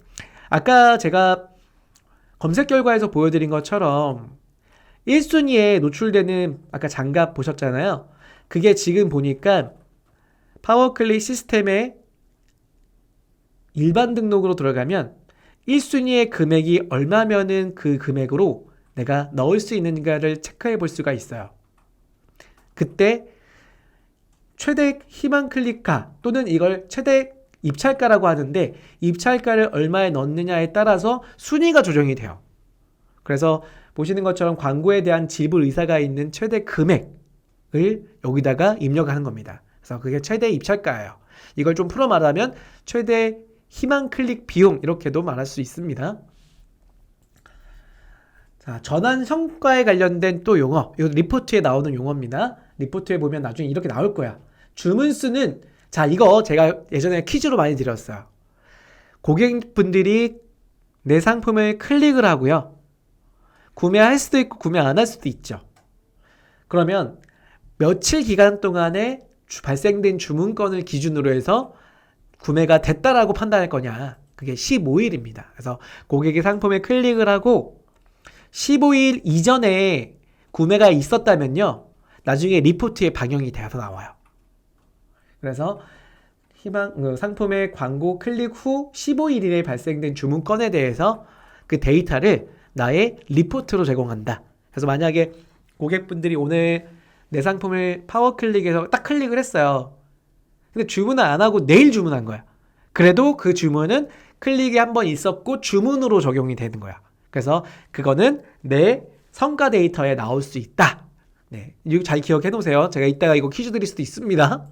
아까 제가 검색 결과에서 보여드린 것처럼 1순위에 노출되는 아까 장갑 보셨잖아요. 그게 지금 보니까 파워클릭 시스템에 일반 등록으로 들어가면 1순위의 금액이 얼마면은 그 금액으로 내가 넣을 수 있는가를 체크해 볼 수가 있어요. 그때 최대 희망 클릭가 또는 이걸 최대 입찰가라고 하는데 입찰가를 얼마에 넣느냐에 따라서 순위가 조정이 돼요. 그래서 보시는 것처럼 광고에 대한 지불 의사가 있는 최대 금액을 여기다가 입력하는 겁니다. 그래서 그게 최대 입찰가예요. 이걸 좀 풀어 말하면 최대 희망 클릭 비용 이렇게도 말할 수 있습니다. 자, 전환 성과에 관련된 또 용어, 이 리포트에 나오는 용어입니다. 리포트에 보면 나중에 이렇게 나올 거야. 주문 수는, 자, 이거 제가 예전에 퀴즈로 많이 드렸어요. 고객분들이 내 상품을 클릭을 하고요. 구매할 수도 있고 구매 안 할 수도 있죠. 그러면 며칠 기간 동안에 발생된 주문건을 기준으로 해서 구매가 됐다라고 판단할 거냐. 그게 15일입니다. 그래서 고객이 상품에 클릭을 하고 15일 이전에 구매가 있었다면요. 나중에 리포트에 반영이 되어서 나와요. 그래서 상품의 광고 클릭 후 15일 이내에 발생된 주문건에 대해서 그 데이터를 나의 리포트로 제공한다. 그래서 만약에 고객분들이 오늘 내 상품을 파워클릭해서 딱 클릭을 했어요. 근데 주문을 안 하고 내일 주문한 거야. 그래도 그 주문은 클릭이 한번 있었고 주문으로 적용이 되는 거야. 그래서 그거는 내 성과 데이터에 나올 수 있다. 네, 이거 잘 기억해 놓으세요. 제가 이따가 이거 퀴즈 드릴 수도 있습니다.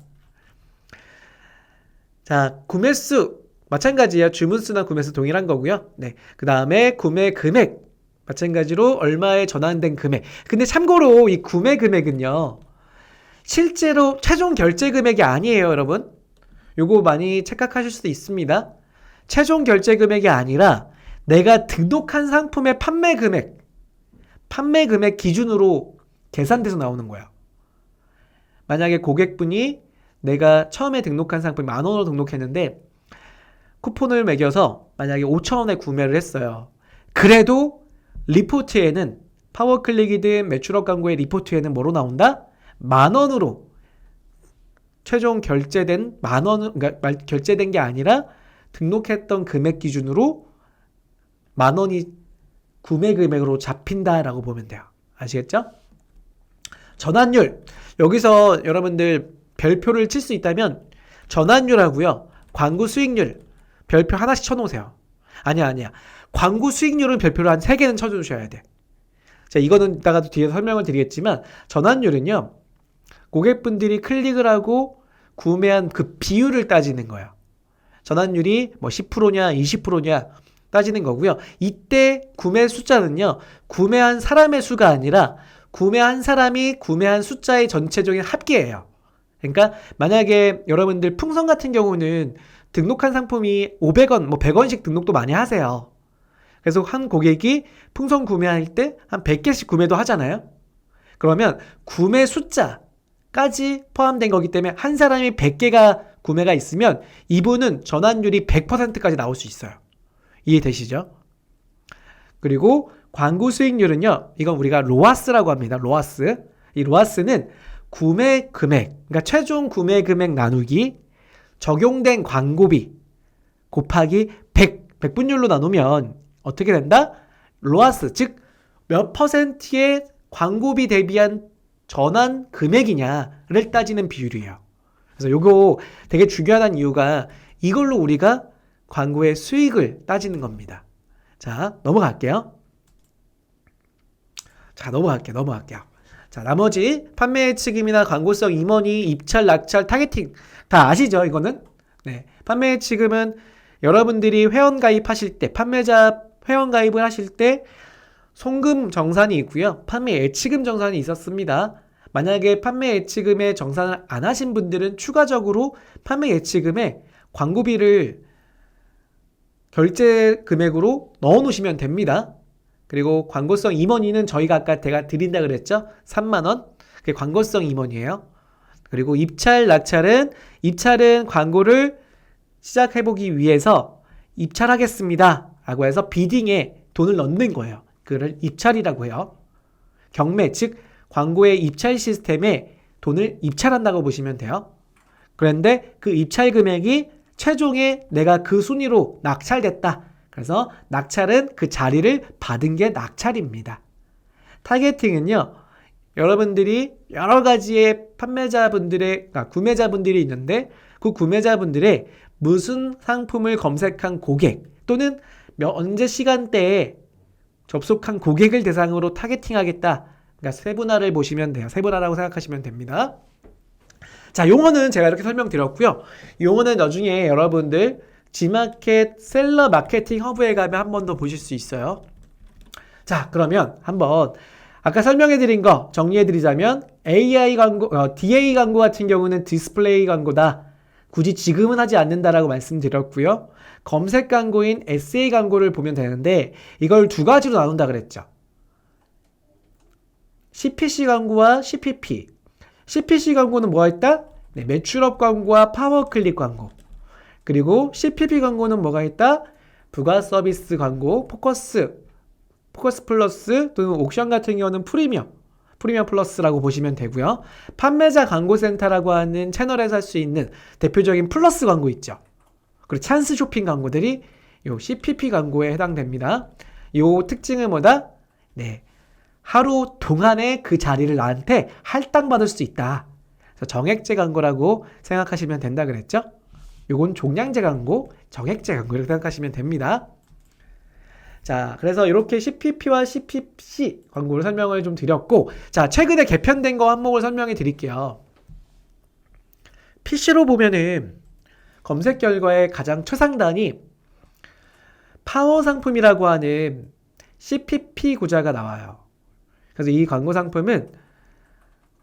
자, 구매수 마찬가지예요. 주문수나 구매수 동일한 거고요. 네, 그 다음에 구매 금액 마찬가지로 얼마에 전환된 금액. 근데 참고로 이 구매 금액은요, 실제로 최종 결제 금액이 아니에요, 여러분. 요거 많이 착각하실 수도 있습니다. 최종 결제 금액이 아니라 내가 등록한 상품의 판매 금액 기준으로 계산돼서 나오는 거야. 만약에 고객분이 내가 처음에 등록한 상품이 10,000원으로 등록했는데 쿠폰을 매겨서 만약에 5,000원에 구매를 했어요. 그래도 리포트에는 파워클릭이든 매출업 광고의 리포트에는 뭐로 나온다? 10,000원으로 최종 결제된 10,000원, 그러니까 결제된 게 아니라 등록했던 금액 기준으로 10,000원이 구매 금액으로 잡힌다라고 보면 돼요. 아시겠죠? 전환율. 여기서 여러분들 별표를 칠 수 있다면 전환율하고요. 광고 수익률 별표 하나씩 쳐놓으세요. 아니야. 광고 수익률은 별표를 한 3개는 쳐주셔야 돼. 자, 이거는 이따가도 뒤에서 설명을 드리겠지만 전환율은요. 고객분들이 클릭을 하고 구매한 그 비율을 따지는 거예요. 전환율이 뭐 10%냐 20%냐 따지는 거고요. 이때 구매 숫자는요. 구매한 사람의 수가 아니라 구매한 사람이 구매한 숫자의 전체적인 합계예요. 그러니까 만약에 여러분들 풍선 같은 경우는 등록한 상품이 500원, 뭐 100원씩 등록도 많이 하세요. 그래서 한 고객이 풍선 구매할 때 한 100개씩 구매도 하잖아요. 그러면 구매 숫자까지 포함된 거기 때문에 한 사람이 100개가 구매가 있으면 이분은 전환율이 100%까지 나올 수 있어요. 이해되시죠? 그리고 광고 수익률은요. 이건 우리가 로아스라고 합니다. 로아스. 이 로아스는 구매 금액, 그러니까 최종 구매 금액 나누기 적용된 광고비 곱하기 100분율로 나누면 어떻게 된다? 로아스, 즉 몇 퍼센트의 광고비 대비한 전환 금액이냐를 따지는 비율이에요. 그래서 요거 되게 중요한 이유가 이걸로 우리가 광고의 수익을 따지는 겁니다. 자, 넘어갈게요. 자, 나머지 판매 예측임이나 광고성 임원이 입찰, 낙찰, 타겟팅 다 아시죠? 이거는 네, 판매 예측임은 여러분들이 회원 가입하실 때 판매자 회원 가입을 하실 때 송금 정산이 있고요. 판매 예치금 정산이 있었습니다. 만약에 판매 예치금에 정산을 안 하신 분들은 추가적으로 판매 예치금에 광고비를 결제 금액으로 넣어 놓으시면 됩니다. 그리고 광고성 임원위는 저희가 아까 제가 드린다 그랬죠? 30,000원. 그게 광고성 임원이에요. 그리고 입찰, 낙찰은 입찰은 광고를 시작해보기 위해서 입찰하겠습니다 라고 해서 비딩에 돈을 넣는 거예요. 그걸 입찰이라고 해요. 경매, 즉 광고의 입찰 시스템에 돈을 입찰한다고 보시면 돼요. 그런데 그 입찰 금액이 최종에 내가 그 순위로 낙찰됐다. 그래서 낙찰은 그 자리를 받은 게 낙찰입니다. 타겟팅은요. 여러분들이 여러 가지의 구매자분들이 있는데 그 구매자분들의 무슨 상품을 검색한 고객 또는 언제 시간대에 접속한 고객을 대상으로 타겟팅하겠다. 그러니까 세분화를 보시면 돼요. 세분화라고 생각하시면 됩니다. 자, 용어는 제가 이렇게 설명드렸고요. 용어는 나중에 여러분들 G마켓 셀러 마케팅 허브에 가면 한 번 더 보실 수 있어요. 자, 그러면 한번 아까 설명해드린 거 정리해드리자면 AI 광고, DA 광고 같은 경우는 디스플레이 광고다. 굳이 지금은 하지 않는다라고 말씀드렸고요. 검색 광고인 SA 광고를 보면 되는데 이걸 두 가지로 나눈다 그랬죠. CPC 광고와 CPP. CPC 광고는 뭐가 있다? 네, 매출업 광고와 파워클릭 광고. 그리고 CPP 광고는 뭐가 있다? 부가 서비스 광고, 포커스 플러스 또는 옥션 같은 경우는 프리미엄 플러스라고 보시면 되고요. 판매자 광고센터라고 하는 채널에서 할 수 있는 대표적인 플러스 광고 있죠. 그리고 찬스 쇼핑 광고들이 요 CPP 광고에 해당됩니다. 요 특징은 뭐다? 네, 하루 동안에 그 자리를 나한테 할당받을 수 있다. 그래서 정액제 광고라고 생각하시면 된다 그랬죠? 요건 종량제 광고, 정액제 광고 이렇게 생각하시면 됩니다. 자, 그래서 이렇게 CPP와 CPC 광고를 설명을 좀 드렸고, 자, 최근에 개편된 거 한목을 설명해 드릴게요. PC로 보면은 검색 결과의 가장 최상단이 파워 상품이라고 하는 CPP 구자가 나와요. 그래서 이 광고 상품은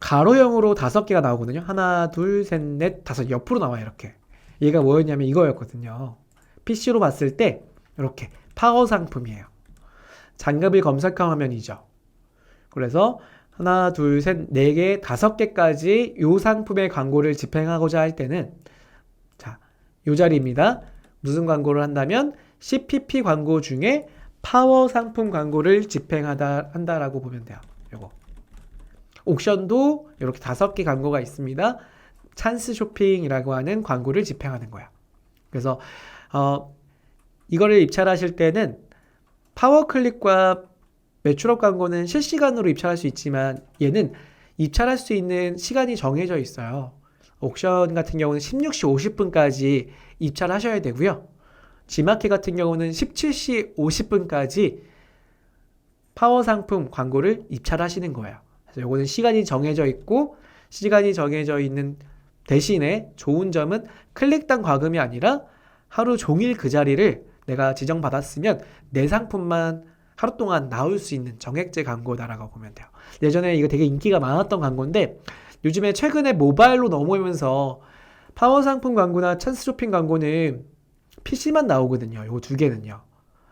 가로형으로 5개가 나오거든요. 하나, 둘, 셋, 넷, 다섯 옆으로 나와요. 이렇게. 얘가 뭐였냐면 이거였거든요. PC로 봤을 때 이렇게 파워 상품이에요. 장갑을 검색한 화면이죠. 그래서 하나, 둘, 셋, 4개, 5개까지 이 상품의 광고를 집행하고자 할 때는 자, 이 자리입니다. 무슨 광고를 한다면 CPP 광고 중에 파워 상품 광고를 한다라고 보면 돼요. 요거. 옥션도 이렇게 5개 광고가 있습니다. 찬스 쇼핑이라고 하는 광고를 집행하는 거야. 그래서 이거를 입찰하실 때는 파워클릭과 매출업 광고는 실시간으로 입찰할 수 있지만 얘는 입찰할 수 있는 시간이 정해져 있어요. 옥션 같은 경우는 16시 50분까지 입찰하셔야 되고요. G마켓 같은 경우는 17시 50분까지 파워 상품 광고를 입찰하시는 거예요. 그래서 요거는 시간이 정해져 있고 시간이 정해져 있는 대신에 좋은 점은 클릭당 과금이 아니라 하루 종일 그 자리를 내가 지정받았으면 내 상품만 하루 동안 나올 수 있는 정액제 광고다라고 보면 돼요. 예전에 이거 되게 인기가 많았던 광고인데 요즘에 최근에 모바일로 넘어오면서 파워 상품 광고나 찬스 쇼핑 광고는 PC만 나오거든요. 요거 두 개는요.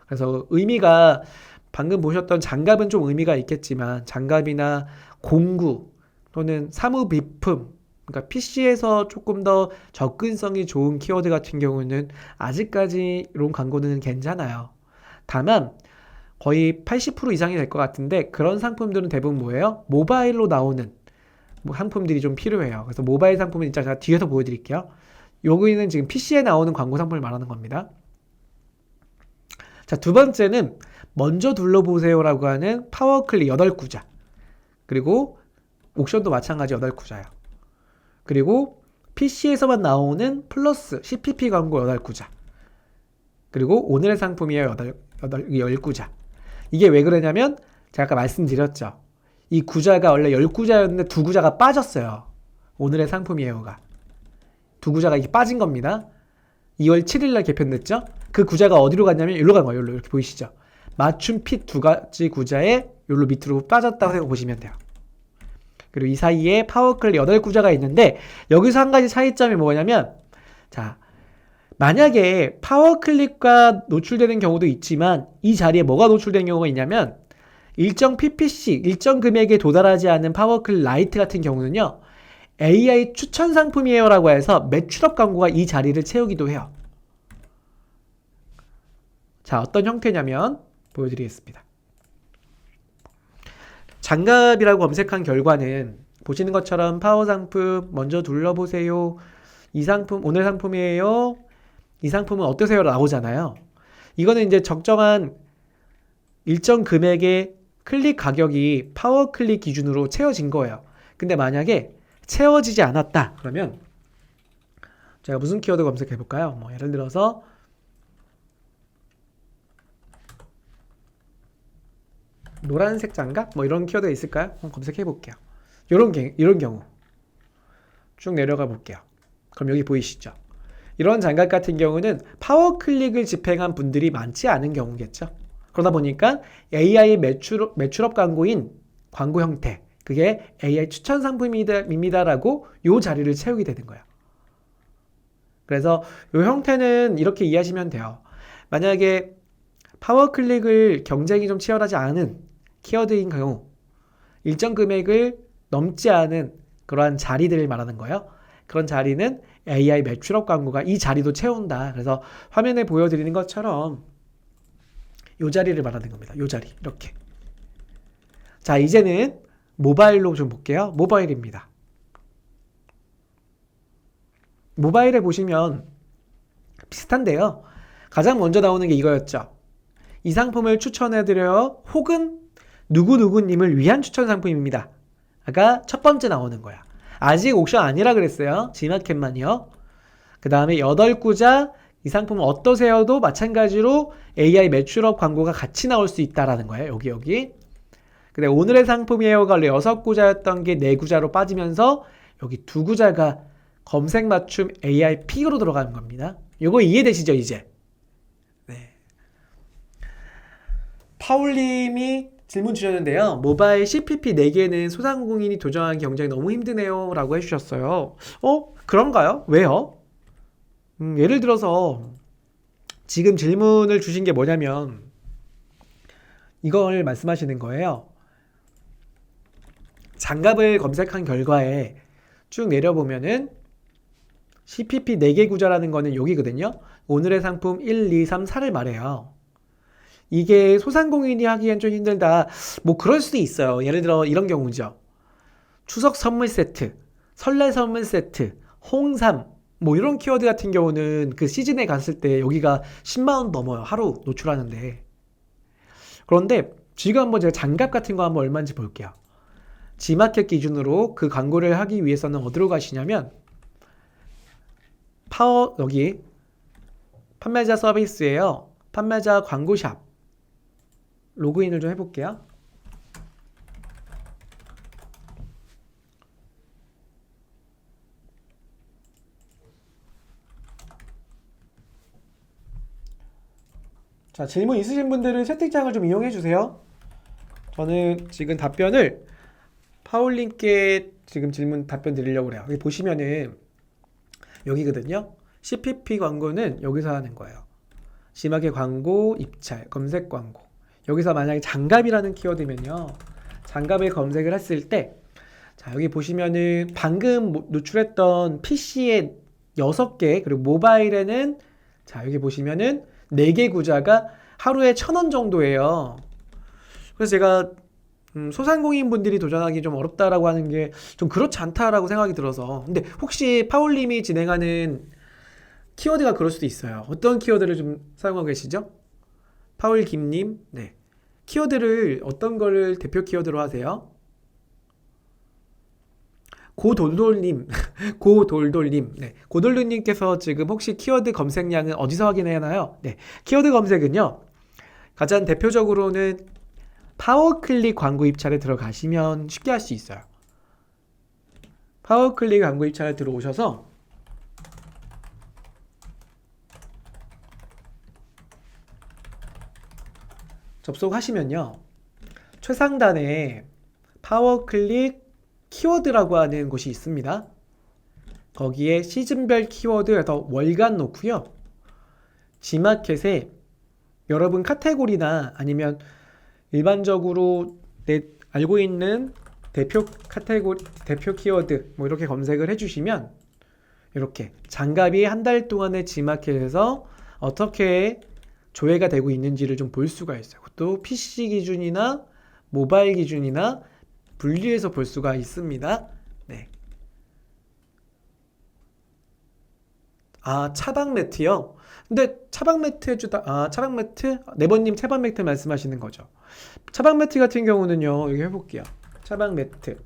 그래서 의미가 방금 보셨던 장갑은 좀 의미가 있겠지만 장갑이나 공구 또는 사무 비품 그러니까 PC에서 조금 더 접근성이 좋은 키워드 같은 경우는 아직까지 이런 광고는 괜찮아요. 다만 거의 80% 이상이 될 것 같은데 그런 상품들은 대부분 뭐예요? 모바일로 나오는 상품들이 좀 필요해요. 그래서 모바일 상품은 진짜 제가 뒤에서 보여드릴게요. 여기는 지금 PC에 나오는 광고 상품을 말하는 겁니다. 자, 두 번째는 먼저 둘러보세요라고 하는 파워클릭 8구자. 그리고 옥션도 마찬가지 8구자예요. 그리고 PC에서만 나오는 플러스 CPP 광고 8구자. 그리고 오늘의 상품이에요. 10구자. 이게 왜 그러냐면 제가 아까 말씀드렸죠. 이 구자가 원래 10구자였는데 2구자가 빠졌어요. 오늘의 상품이에요가. 2구자가 이렇게 빠진 겁니다. 2월 7일날 개편됐죠? 그 구자가 어디로 갔냐면 여기로 간 거예요. 여기로 이렇게 보이시죠? 맞춤 핏 2가지 구자에 여기로 밑으로 빠졌다고 생각해 보시면 돼요. 그리고 이 사이에 파워클릭 8구자가 있는데 여기서 한 가지 차이점이 뭐냐면 자, 만약에 파워클릭과 노출되는 경우도 있지만 이 자리에 뭐가 노출되는 경우가 있냐면 일정 PPC, 일정 금액에 도달하지 않은 파워클릭 라이트 같은 경우는요. AI 추천 상품이에요 라고 해서 매출업 광고가 이 자리를 채우기도 해요. 자, 어떤 형태냐면 보여드리겠습니다. 장갑이라고 검색한 결과는 보시는 것처럼 파워 상품 먼저 둘러보세요. 이 상품 오늘 상품이에요. 이 상품은 어떠세요? 나오잖아요. 이거는 이제 적정한 일정 금액의 클릭 가격이 파워 클릭 기준으로 채워진 거예요. 근데 만약에 채워지지 않았다 그러면 제가 무슨 키워드 검색해 볼까요? 뭐 예를 들어서 노란색 장갑? 뭐 이런 키워드 있을까요? 한번 검색해 볼게요. 이런 경우 쭉 내려가 볼게요. 그럼 여기 보이시죠? 이런 장갑 같은 경우는 파워 클릭을 집행한 분들이 많지 않은 경우겠죠. 그러다 보니까 AI 매출업 광고인 광고 형태, 그게 AI 추천 상품입니다라고 요 자리를 채우게 되는 거예요. 그래서 요 형태는 이렇게 이해하시면 돼요. 만약에 파워 클릭을 경쟁이 좀 치열하지 않은 키워드인 경우, 일정 금액을 넘지 않은 그러한 자리들을 말하는 거예요. 그런 자리는 AI 매출업 광고가 이 자리도 채운다. 그래서 화면에 보여드리는 것처럼 이 자리를 말하는 겁니다. 이 자리 이렇게. 자, 이제는 모바일로 좀 볼게요. 모바일입니다. 모바일에 보시면 비슷한데요. 가장 먼저 나오는 게 이거였죠. 이 상품을 추천해드려요. 혹은 누구누구님을 위한 추천 상품입니다. 아까 첫 번째 나오는 거야. 아직 옥션 아니라 그랬어요. 지마켓만이요. 그 다음에 8구자 이 상품 어떠세요도 마찬가지로 AI 매출업 광고가 같이 나올 수 있다라는 거예요. 여기. 근데 오늘의 상품이에요가 원래 6구자였던 게 4구자로 빠지면서 여기 2구자가 검색 맞춤 AI 픽으로 들어가는 겁니다. 이거 이해되시죠, 이제? 네. 파울님이 질문 주셨는데요. 모바일 CPP 4개는 소상공인이 도전하기 굉장히 너무 힘드네요 라고 해주셨어요. 그런가요? 왜요? 예를 들어서 지금 질문을 주신 게 뭐냐면 이걸 말씀하시는 거예요. 장갑을 검색한 결과에 쭉 내려보면은 CPP 4개 구자라는 거는 여기거든요. 오늘의 상품 1, 2, 3, 4를 말해요. 이게 소상공인이 하기엔 좀 힘들다. 뭐 그럴 수도 있어요. 예를 들어 이런 경우죠. 추석 선물 세트, 설날 선물 세트, 홍삼 뭐 이런 키워드 같은 경우는 그 시즌에 갔을 때 여기가 10만원 넘어요. 하루 노출하는데. 그런데 지금 한번 제가 장갑 같은 거 한번 얼마인지 볼게요. 지마켓 기준으로 그 광고를 하기 위해서는 어디로 가시냐면 여기 판매자 서비스예요. 판매자 광고샵 로그인을 좀 해볼게요. 자, 질문 있으신 분들은 채팅창을 좀 이용해 주세요. 저는 지금 답변을 파울님께 지금 질문 답변 드리려고 그래요. 여기 보시면은 여기거든요. CPP 광고는 여기서 하는 거예요. 지마켓 광고, 입찰, 검색 광고. 여기서 만약에 장갑이라는 키워드면요. 장갑을 검색을 했을 때, 자, 여기 보시면은 방금 노출했던 PC에 6개, 그리고 모바일에는, 자, 여기 보시면은 4개 구자가 하루에 1,000원 정도예요. 그래서 제가, 소상공인 분들이 도전하기 좀 어렵다라고 하는 게 좀 그렇지 않다라고 생각이 들어서. 근데 혹시 파울님이 진행하는 키워드가 그럴 수도 있어요. 어떤 키워드를 좀 사용하고 계시죠? 파울 김님, 네. 키워드를 어떤 거를 대표 키워드로 하세요? 고돌돌님, 고돌돌님, 네. 고돌돌님께서 지금 혹시 키워드 검색량은 어디서 확인해야 하나요? 네. 키워드 검색은요, 가장 대표적으로는 파워클릭 광고 입찰에 들어가시면 쉽게 할 수 있어요. 파워클릭 광고 입찰에 들어오셔서 접속하시면요. 최상단에 파워클릭 키워드라고 하는 곳이 있습니다. 거기에 시즌별 키워드에서 월간 놓고요. 지마켓에 여러분 카테고리나 아니면 일반적으로 알고 있는 대표 카테고리, 대표 키워드 뭐 이렇게 검색을 해주시면 이렇게 장갑이 한 달 동안의 지마켓에서 어떻게 조회가 되고 있는지를 좀 볼 수가 있어요. 또 PC 기준이나 모바일 기준이나 분리해서 볼 수가 있습니다. 네. 아, 차박 매트요? 근데 차박 매트 해주다, 차박 매트? 네번님 차박 매트 말씀하시는 거죠. 차박 매트 같은 경우는요, 여기 해볼게요. 차박 매트.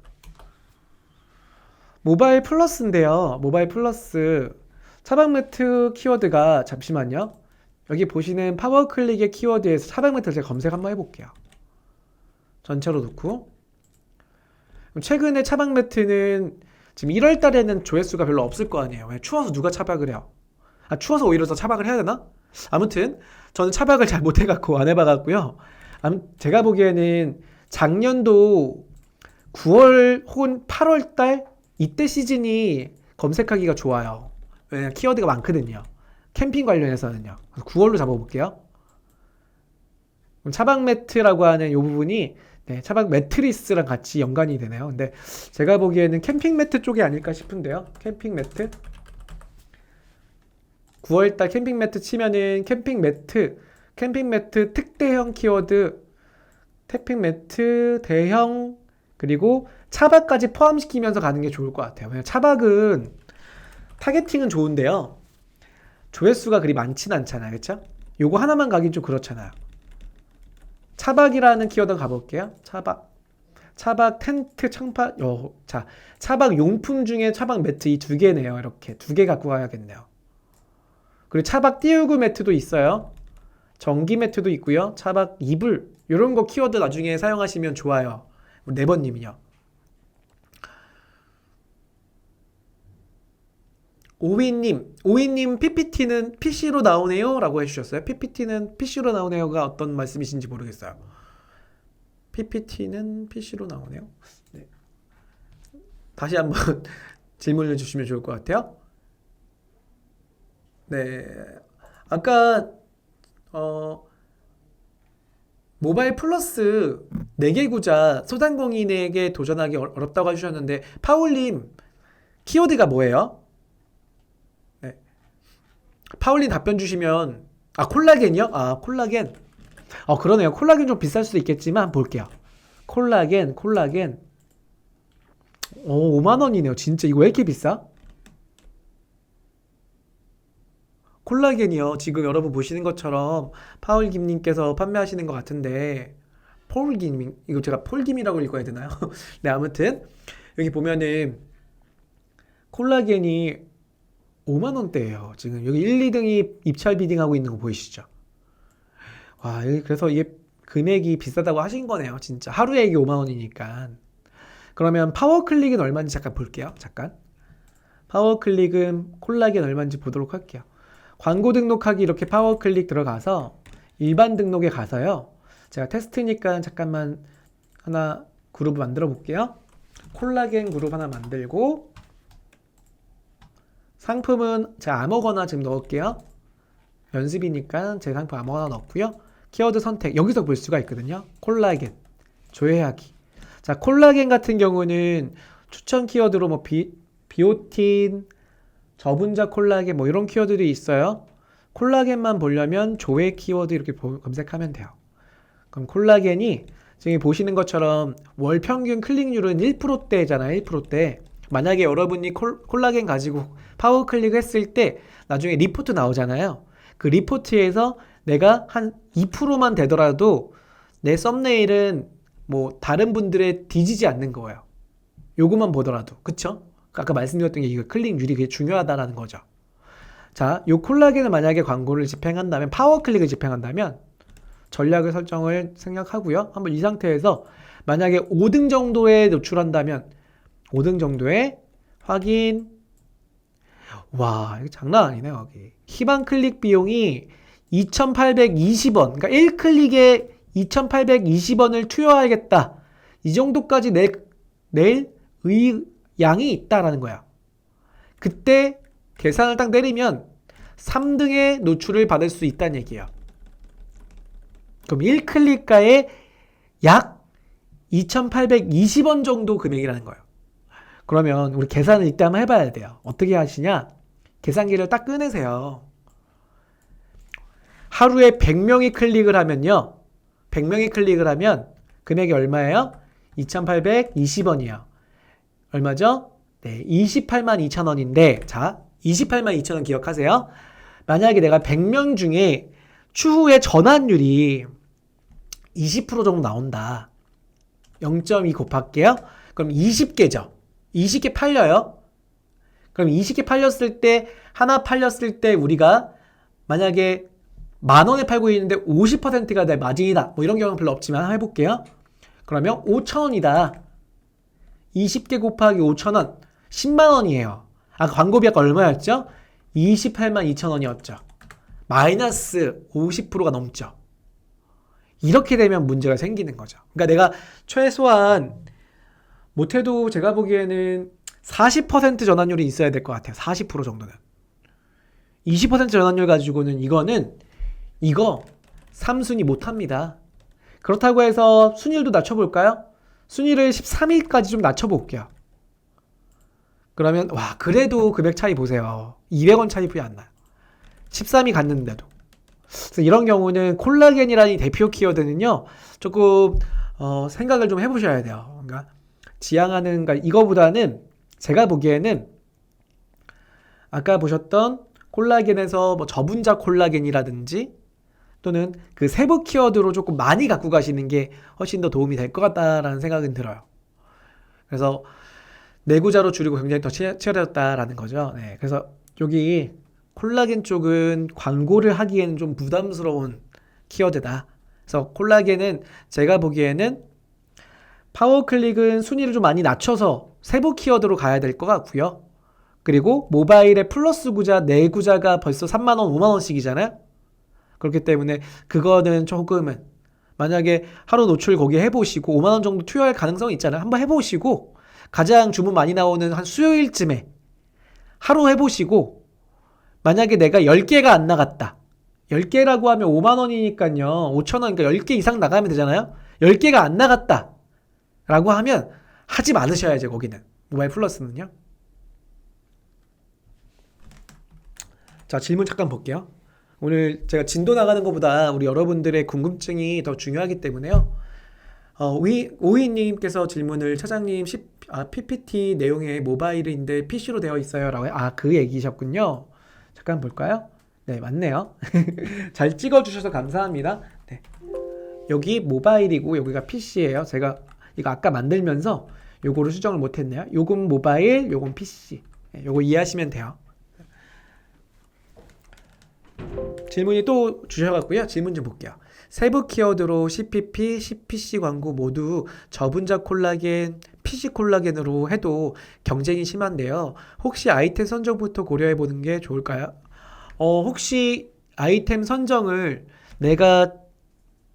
모바일 플러스인데요. 모바일 플러스. 차박 매트 키워드가, 잠시만요. 여기 보시는 파워 클릭의 키워드에서 차박 매트를 제가 검색 한번 해볼게요. 전체로 놓고. 최근에 차박 매트는 지금 1월 달에는 조회수가 별로 없을 거 아니에요. 왜? 추워서 누가 차박을 해요? 추워서 오히려 더 차박을 해야 되나? 아무튼 저는 차박을 잘 못해갖고 안 해봐갖고요. 제가 보기에는 작년도 9월 혹은 8월 달 이때 시즌이 검색하기가 좋아요. 왜냐면 키워드가 많거든요. 캠핑 관련해서는요. 9월로 잡아볼게요. 그럼 차박 매트라고 하는 이 부분이 차박 매트리스랑 같이 연관이 되네요. 근데 제가 보기에는 캠핑 매트 쪽이 아닐까 싶은데요. 캠핑 매트 9월달 캠핑 매트 치면은 캠핑 매트 특대형 키워드, 캠핑 매트 대형, 그리고 차박까지 포함시키면서 가는 게 좋을 것 같아요. 왜냐면 차박은 타겟팅은 좋은데요. 조회수가 그리 많진 않잖아요. 그쵸? 요거 하나만 가긴 좀 그렇잖아요. 차박이라는 키워드 가볼게요. 차박 텐트, 차박 용품 중에 차박 매트 이 두 개네요. 이렇게 두 개 갖고 가야겠네요. 그리고 차박 띄우구 매트도 있어요. 전기 매트도 있고요. 차박 이불 이런 거 키워드 나중에 사용하시면 좋아요. 네번님이요. 오이님 PPT는 PC로 나오네요 라고 해주셨어요. PPT는 PC로 나오네요가 어떤 말씀이신지 모르겠어요. PPT는 PC로 나오네요. 네. 다시 한번 질문을 주시면 좋을 것 같아요. 네, 아까 모바일 플러스 4개 구자 소상공인에게 도전하기 어렵다고 해주셨는데 파울님 키워드가 뭐예요? 네. 파울님 답변 주시면 콜라겐이요? 콜라겐. 그러네요. 콜라겐 좀 비쌀 수도 있겠지만 볼게요. 콜라겐 5만원이네요. 진짜 이거 왜 이렇게 비싸? 콜라겐이요. 지금 여러분 보시는 것처럼 파울김님께서 판매하시는 것 같은데 폴김, 이거 제가 폴김이라고 읽어야 되나요? 네, 아무튼 여기 보면은 콜라겐이 5만원대예요. 지금 여기 1, 2등이 입찰 비딩하고 있는 거 보이시죠? 와, 그래서 이게 금액이 비싸다고 하신 거네요. 진짜 하루에 이게 5만원이니까. 그러면 파워클릭은 얼마인지 잠깐 볼게요. 잠깐. 파워클릭은 콜라겐 얼마인지 보도록 할게요. 광고 등록하기 이렇게 파워클릭 들어가서 일반 등록에 가서요. 제가 테스트니까 잠깐만 하나 그룹 만들어 볼게요. 콜라겐 그룹 하나 만들고 상품은 제가 아무거나 지금 넣을게요. 연습이니까 제 상품 아무거나 넣고요. 키워드 선택 여기서 볼 수가 있거든요. 콜라겐 조회하기. 자, 콜라겐 같은 경우는 추천 키워드로 뭐 비오틴, 저분자 콜라겐 뭐 이런 키워드들이 있어요. 콜라겐만 보려면 조회 키워드 이렇게 검색하면 돼요. 그럼 콜라겐이 지금 보시는 것처럼 월 평균 클릭률은 1%대잖아요. 1%대. 만약에 여러분이 콜라겐 가지고 파워 클릭했을 때 나중에 리포트 나오잖아요. 그 리포트에서 내가 한 2%만 되더라도 내 썸네일은 뭐 다른 분들의 뒤지지 않는 거예요. 요거만 보더라도. 그쵸? 아까 말씀드렸던 게 이거 클릭률이 되게 중요하다라는 거죠. 자, 요 콜라겐을 만약에 광고를 집행한다면 파워 클릭을 집행한다면 전략을 설정을 생각하고요. 한번 이 상태에서 만약에 5등 정도에 노출한다면 5등 정도에 확인. 와, 이거 장난 아니네 여기. 희망 클릭 비용이 2,820원. 그러니까 1클릭에 2,820원을 투여하겠다. 이 정도까지 낼 양이 있다라는 거야. 그때 계산을 딱 내리면 3등의 노출을 받을 수 있다는 얘기예요. 그럼 1클릭가에 약 2,820원 정도 금액이라는 거예요. 그러면 우리 계산을 이때 한번 해봐야 돼요. 어떻게 하시냐? 계산기를 딱 꺼내세요. 하루에 100명이 클릭을 하면요. 100명이 클릭을 하면 금액이 얼마예요? 2,820원이에요. 얼마죠? 네, 28만 2천원인데, 자, 28만 2천원 기억하세요. 만약에 내가 100명 중에 추후에 전환율이 20% 정도 나온다. 0.2 곱할게요. 그럼 20개죠. 20개 팔려요. 그럼 20개 팔렸을 때, 하나 팔렸을 때 우리가 만약에 만원에 팔고 있는데 50%가 내 마진이다. 뭐 이런 경우는 별로 없지만 한번 해볼게요. 그러면 5천원이다. 20개 곱하기 5천원. 10만 원이에요. 아까 광고비 아까 얼마였죠? 28만 2천 원이었죠. 마이너스 50%가 넘죠. 이렇게 되면 문제가 생기는 거죠. 그러니까 내가 최소한 못해도 제가 보기에는 40% 전환율이 있어야 될 것 같아요. 40% 정도는. 20% 전환율 가지고는 이거 3순위 못합니다. 그렇다고 해서 순위도 낮춰볼까요? 순위를 13위까지 좀 낮춰볼게요. 그러면 와 그래도 금액 차이 보세요. 200원 차이뿐이 안 나요. 13위 갔는데도. 그래서 이런 경우는 콜라겐이라는 대표 키워드는요. 조금 생각을 좀 해보셔야 돼요. 그러니까 지향하는 그러니까 이거보다는 제가 보기에는 아까 보셨던 콜라겐에서 뭐 저분자 콜라겐이라든지 또는 그 세부 키워드로 조금 많이 갖고 가시는 게 훨씬 더 도움이 될 것 같다라는 생각은 들어요. 그래서 내구자로 줄이고 굉장히 더 치열해졌다라는 거죠. 네, 그래서 여기 콜라겐 쪽은 광고를 하기에는 좀 부담스러운 키워드다. 그래서 콜라겐은 제가 보기에는 파워클릭은 순위를 좀 많이 낮춰서 세부 키워드로 가야 될 것 같고요. 그리고 모바일의 플러스 구자, 내구자가 벌써 3만원, 5만원씩이잖아요. 그렇기 때문에 그거는 조금은 만약에 하루 노출 거기 해보시고 5만원 정도 투여할 가능성이 있잖아요. 한번 해보시고 가장 주문 많이 나오는 한 수요일쯤에 하루 해보시고 만약에 내가 10개가 안 나갔다. 10개라고 하면 5만원이니까요. 5천원, 그러니까 10개 이상 나가면 되잖아요. 10개가 안 나갔다. 라고 하면 하지 않으셔야죠. 거기는. 모바일 플러스는요. 자, 질문 잠깐 볼게요. 오늘 제가 진도 나가는 것보다 우리 여러분들의 궁금증이 더 중요하기 때문에요. 오이님께서 질문을 차장님 PPT 내용에 모바일인데 PC로 되어 있어요 라고 그 얘기셨군요. 잠깐 볼까요? 네, 맞네요. 잘 찍어주셔서 감사합니다. 네. 여기 모바일이고 여기가 PC예요. 제가 이거 아까 만들면서 요거를 수정을 못했네요. 요건 모바일, 요건 PC. 네, 요거 이해하시면 돼요. 질문이 또 주셔갖고요. 질문 좀 볼게요. 세부 키워드로 CPP, CPC 광고 모두 저분자 콜라겐, PC 콜라겐으로 해도 경쟁이 심한데요. 혹시 아이템 선정부터 고려해보는 게 좋을까요? 혹시 아이템 선정을 내가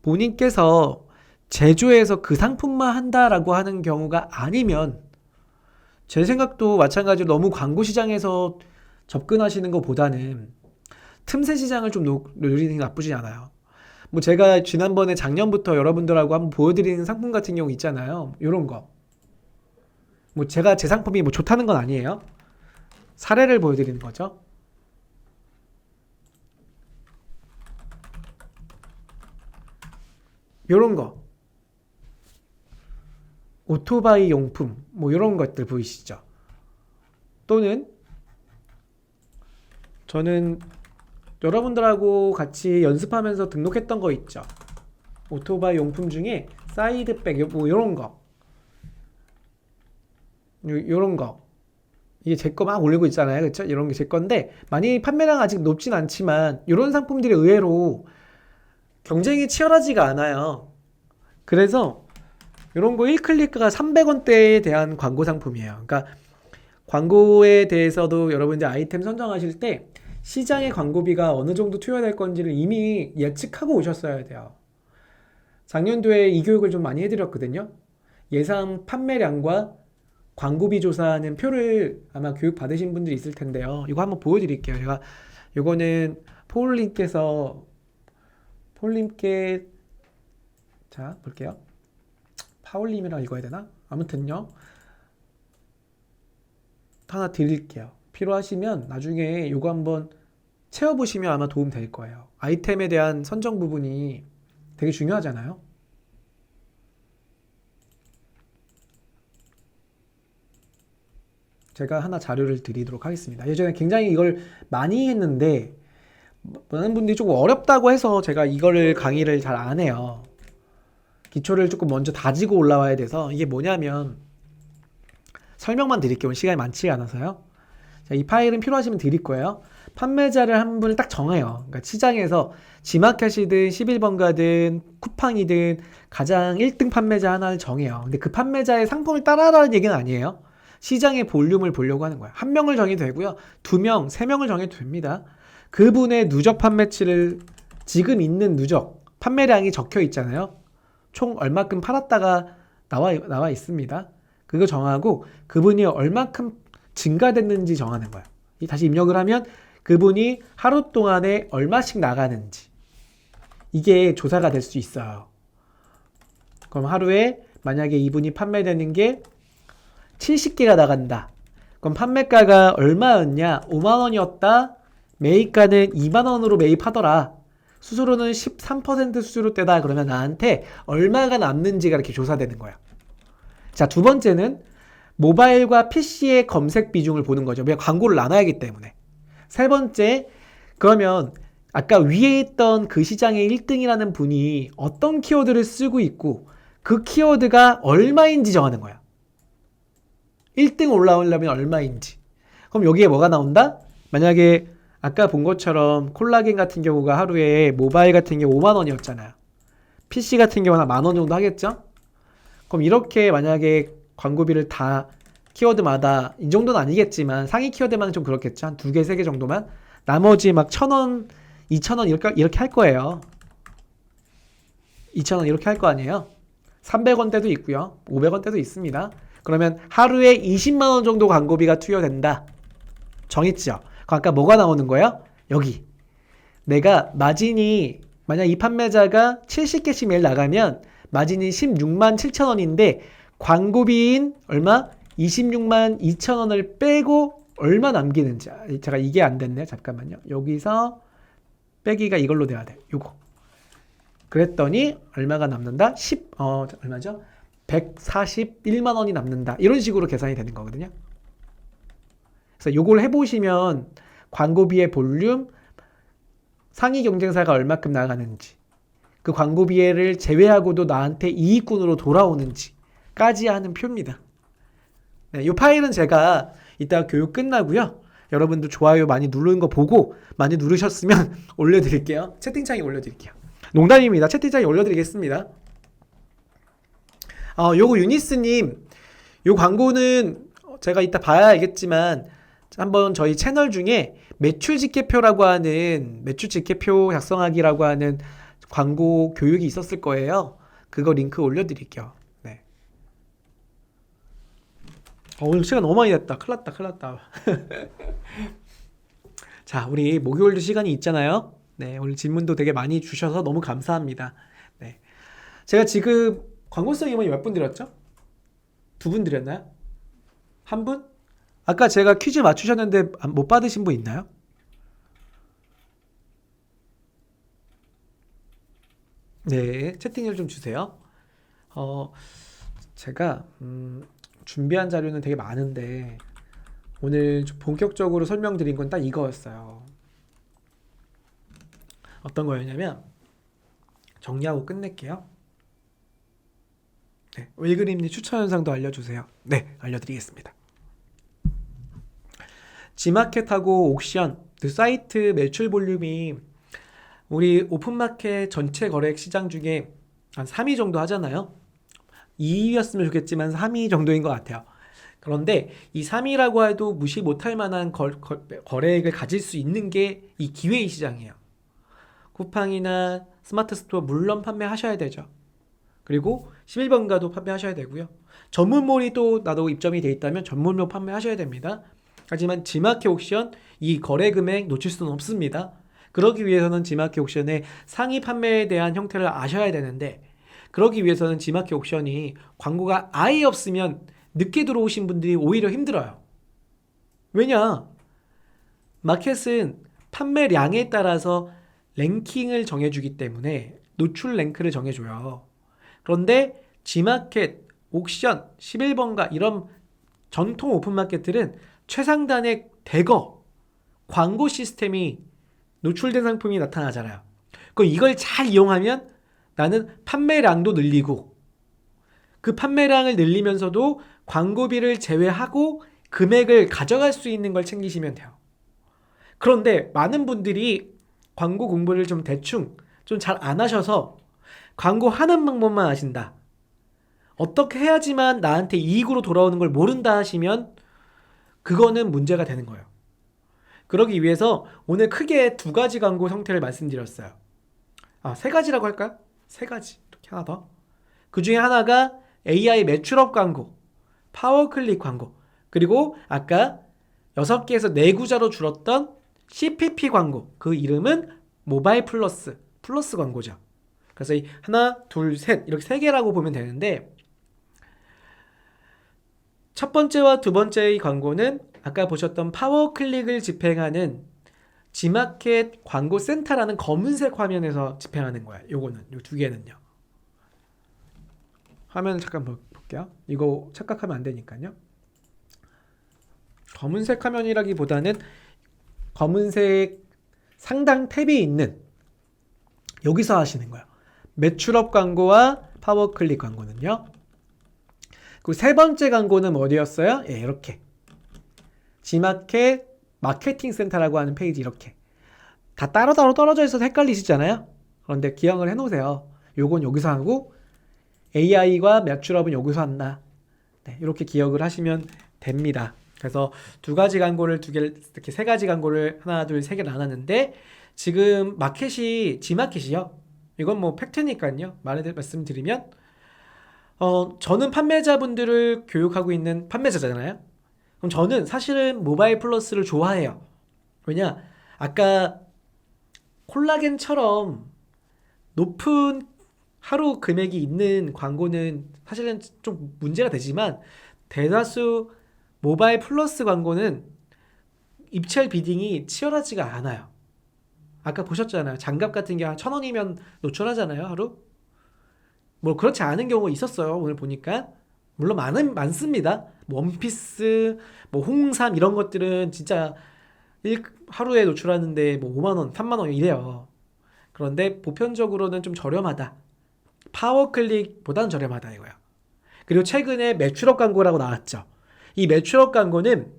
본인께서 제조해서 그 상품만 한다라고 하는 경우가 아니면 제 생각도 마찬가지로 너무 광고 시장에서 접근하시는 것보다는 틈새 시장을 좀 노리는 게 나쁘지 않아요. 뭐 제가 지난번에 작년부터 여러분들하고 한번 보여드리는 상품 같은 경우 있잖아요. 요런 거. 뭐 제가 제 상품이 뭐 좋다는 건 아니에요. 사례를 보여드리는 거죠. 요런 거. 오토바이 용품. 뭐 요런 것들 보이시죠? 또는 저는 여러분들하고 같이 연습하면서 등록했던 거 있죠. 오토바이 용품 중에 사이드백 뭐 요런 거. 요런 거. 이게 제 거 막 올리고 있잖아요. 그렇죠? 이런 게 제 건데 많이 판매량 아직 높진 않지만 이런 상품들이 의외로 경쟁이 치열하지가 않아요. 그래서 이런 거 1클릭가 300원대에 대한 광고 상품이에요. 그러니까 광고에 대해서도 여러분들 아이템 선정하실 때 시장의 광고비가 어느 정도 투여될 건지를 이미 예측하고 오셨어야 돼요. 작년도에 이 교육을 좀 많이 해드렸거든요. 예상 판매량과 광고비 조사하는 표를 아마 교육 받으신 분들이 있을 텐데요. 이거 한번 보여드릴게요. 제가 이거는 폴님께 자 볼게요. 파울님이라고 읽어야 되나? 아무튼요. 하나 드릴게요. 필요하시면 나중에 이거 한번 채워보시면 아마 도움 될 거예요. 아이템에 대한 선정 부분이 되게 중요하잖아요. 제가 하나 자료를 드리도록 하겠습니다. 예전에 굉장히 이걸 많이 했는데 많은 분들이 조금 어렵다고 해서 제가 이거를 강의를 잘 안 해요. 기초를 조금 먼저 다지고 올라와야 돼서 이게 뭐냐면 설명만 드릴게요. 시간이 많지 않아서요. 자, 이 파일은 필요하시면 드릴 거예요. 판매자를 한 분을 딱 정해요. 그러니까 시장에서 지마켓이든 11번가든 쿠팡이든 가장 1등 판매자 하나를 정해요. 근데 그 판매자의 상품을 따라하라는 얘기는 아니에요. 시장의 볼륨을 보려고 하는 거야. 한 명을 정해도 되고요. 두 명, 세 명을 정해도 됩니다. 그분의 누적 판매치를 지금 있는 누적 판매량이 적혀 있잖아요. 총 얼마큼 팔았다가 나와 있습니다. 그거 정하고 그분이 얼마큼 증가됐는지 정하는 거야. 다시 입력을 하면 그분이 하루 동안에 얼마씩 나가는지 이게 조사가 될 수 있어요. 그럼 하루에 만약에 이분이 판매되는 게 70개가 나간다. 그럼 판매가가 얼마였냐? 5만 원이었다. 매입가는 2만 원으로 매입하더라. 수수료는 13% 수수료대다. 그러면 나한테 얼마가 남는지가 이렇게 조사되는 거야. 자, 두 번째는 모바일과 PC의 검색 비중을 보는 거죠. 왜? 광고를 나눠야 하기 때문에. 세 번째, 그러면 아까 위에 있던 그 시장의 1등이라는 분이 어떤 키워드를 쓰고 있고 그 키워드가 얼마인지 정하는 거야. 1등 올라오려면 얼마인지. 그럼 여기에 뭐가 나온다? 만약에 아까 본 것처럼 콜라겐 같은 경우가 하루에 모바일 같은 경우 5만 원이었잖아요. PC 같은 경우는 10,000원 정도 하겠죠? 그럼 이렇게 만약에 광고비를 다 키워드마다 이 정도는 아니겠지만 상위 키워드만 좀 그렇겠죠. 한 2개, 3개 정도만. 나머지 막 1,000원, 2,000원 이렇게 할 거예요. 2,000원 이렇게 할 거 아니에요. 300원대도 있고요. 500원대도 있습니다. 그러면 하루에 20만 원 정도 광고비가 투여된다. 정했죠? 그럼 아까 뭐가 나오는 거예요? 여기. 내가 마진이 만약 이 판매자가 70개씩 매일 나가면 마진이 16만 7천 원인데 광고비인 얼마? 26만 2천 원을 빼고 얼마 남기는지. 제가 이게 안 됐네. 잠깐만요. 여기서 빼기가 이걸로 돼야 돼. 요거. 그랬더니 얼마가 남는다? 얼마죠? 141만 원이 남는다. 이런 식으로 계산이 되는 거거든요. 그래서 요걸 해보시면 광고비의 볼륨, 상위 경쟁사가 얼마큼 나가는지, 그 광고비를 제외하고도 나한테 이익군으로 돌아오는지까지 하는 표입니다. 네, 이 파일은 제가 이따 교육 끝나고요. 여러분들 좋아요 많이 누르는 거 보고 많이 누르셨으면 올려드릴게요. 채팅창에 올려드릴게요. 농담입니다. 채팅창에 올려드리겠습니다. 요거 유니스님, 요 광고는 제가 이따 봐야 알겠지만 한번 저희 채널 중에 매출 집계표라고 하는 매출 집계표 작성하기라고 하는 광고 교육이 있었을 거예요. 그거 링크 올려드릴게요. 네. 오늘 시간 너무 많이 됐다. 큰일 났다. 자, 우리 목요일도 시간이 있잖아요. 네, 오늘 질문도 되게 많이 주셔서 너무 감사합니다. 네. 제가 지금 광고성 이번에 몇 분 드렸죠? 2분 드렸나요? 1분? 아까 제가 퀴즈 맞추셨는데 못 받으신 분 있나요? 네, 채팅을 좀 주세요. 제가 준비한 자료는 되게 많은데 오늘 좀 본격적으로 설명드린 건 딱 이거였어요. 어떤 거였냐면 정리하고 끝낼게요. 네, 웰그림님 추천 현상도 알려주세요. 네, 알려드리겠습니다. 지마켓하고 옥션, 그 사이트 매출 볼륨이 우리 오픈마켓 전체 거래액 시장 중에 한 3위 정도 하잖아요. 2위였으면 좋겠지만 3위 정도인 것 같아요. 그런데 이 3위라고 해도 무시 못할 만한 거래액을 가질 수 있는 게 이 기회의 시장이에요. 쿠팡이나 스마트 스토어 물론 판매하셔야 되죠. 그리고 11번가도 판매하셔야 되고요. 전문몰이 또 나도 입점이 돼 있다면 전문몰 판매하셔야 됩니다. 하지만 지마켓 옥션 이 거래 금액 놓칠 수는 없습니다. 그러기 위해서는 지마켓 옥션의 상위 판매에 대한 형태를 아셔야 되는데 그러기 위해서는 지마켓 옥션이 광고가 아예 없으면 늦게 들어오신 분들이 오히려 힘들어요. 왜냐? 마켓은 판매량에 따라서 랭킹을 정해주기 때문에 노출 랭크를 정해줘요. 그런데 지마켓, 옥션, 11번가 이런 전통 오픈마켓들은 최상단의 대거 광고 시스템이 노출된 상품이 나타나잖아요. 그럼 이걸 잘 이용하면 나는 판매량도 늘리고 그 판매량을 늘리면서도 광고비를 제외하고 금액을 가져갈 수 있는 걸 챙기시면 돼요. 그런데 많은 분들이 광고 공부를 좀 대충 좀 잘 안 하셔서 광고 하는 방법만 아신다. 어떻게 해야지만 나한테 이익으로 돌아오는 걸 모른다 하시면 그거는 문제가 되는 거예요. 그러기 위해서 오늘 크게 두 가지 광고 형태를 말씀드렸어요. 세 가지라고 할까요? 세 가지. 이렇게 하나 더. 그 중에 하나가 AI 매출업 광고, 파워클릭 광고, 그리고 아까 6개에서 4구자로 줄었던 CPP 광고. 그 이름은 모바일 플러스 광고죠. 그래서 이 하나, 둘, 셋 이렇게 3개라고 보면 되는데, 첫 번째와 두 번째의 광고는 아까 보셨던 파워클릭을 집행하는 지마켓 광고 센터라는 검은색 화면에서 집행하는 거야. 요거는, 요 두 개는요. 화면 잠깐 볼게요. 이거 착각하면 안 되니까요. 검은색 화면이라기보다는 검은색 상단 탭이 있는 여기서 하시는 거예요. 매출업 광고와 파워클릭 광고는요. 그리고 세 번째 광고는 어디였어요? 예, 이렇게 지마켓 마케팅 센터라고 하는 페이지 이렇게 다 따로따로 떨어져 있어서 헷갈리시잖아요. 그런데 기억을 해놓으세요. 요건 여기서 하고 AI와 매출업은 여기서 한다. 네, 이렇게 기억을 하시면 됩니다. 그래서 두 가지 광고를 이렇게 세 가지 광고를 하나, 둘, 세 개 나눴는데 지금 마켓이 지마켓이요. 이건 뭐 팩트니까요. 말씀드리면 저는 판매자분들을 교육하고 있는 판매자잖아요. 그럼 저는 사실은 모바일 플러스를 좋아해요. 왜냐? 아까 콜라겐처럼 높은 하루 금액이 있는 광고는 사실은 좀 문제가 되지만 대다수 모바일 플러스 광고는 입찰 비딩이 치열하지가 않아요. 아까 보셨잖아요. 장갑 같은 게 한 1,000원이면 노출하잖아요, 하루. 뭐 그렇지 않은 경우가 있었어요. 오늘 보니까 물론 많습니다. 뭐 원피스, 뭐 홍삼 이런 것들은 진짜 하루에 노출하는데 뭐 5만 원, 3만 원 이래요. 그런데 보편적으로는 좀 저렴하다. 파워클릭보다는 저렴하다 이거야. 그리고 최근에 매출업 광고라고 나왔죠. 이 매출업 광고는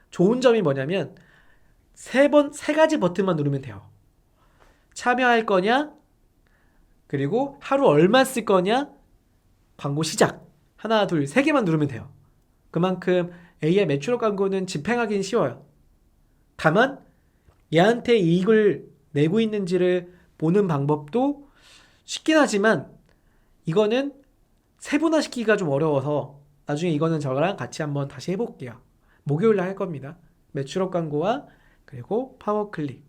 좋은 점이 뭐냐면 세 가지 버튼만 누르면 돼요. 참여할 거냐, 그리고 하루 얼마 쓸 거냐, 광고 시작. 하나, 둘, 3개만 누르면 돼요. 그만큼 AI 매출업 광고는 집행하기는 쉬워요. 다만 얘한테 이익을 내고 있는지를 보는 방법도 쉽긴 하지만 이거는 세분화시키기가 좀 어려워서 나중에 이거는 저랑 같이 한번 다시 해볼게요. 목요일날 할 겁니다. 매출업 광고와 그리고 파워클릭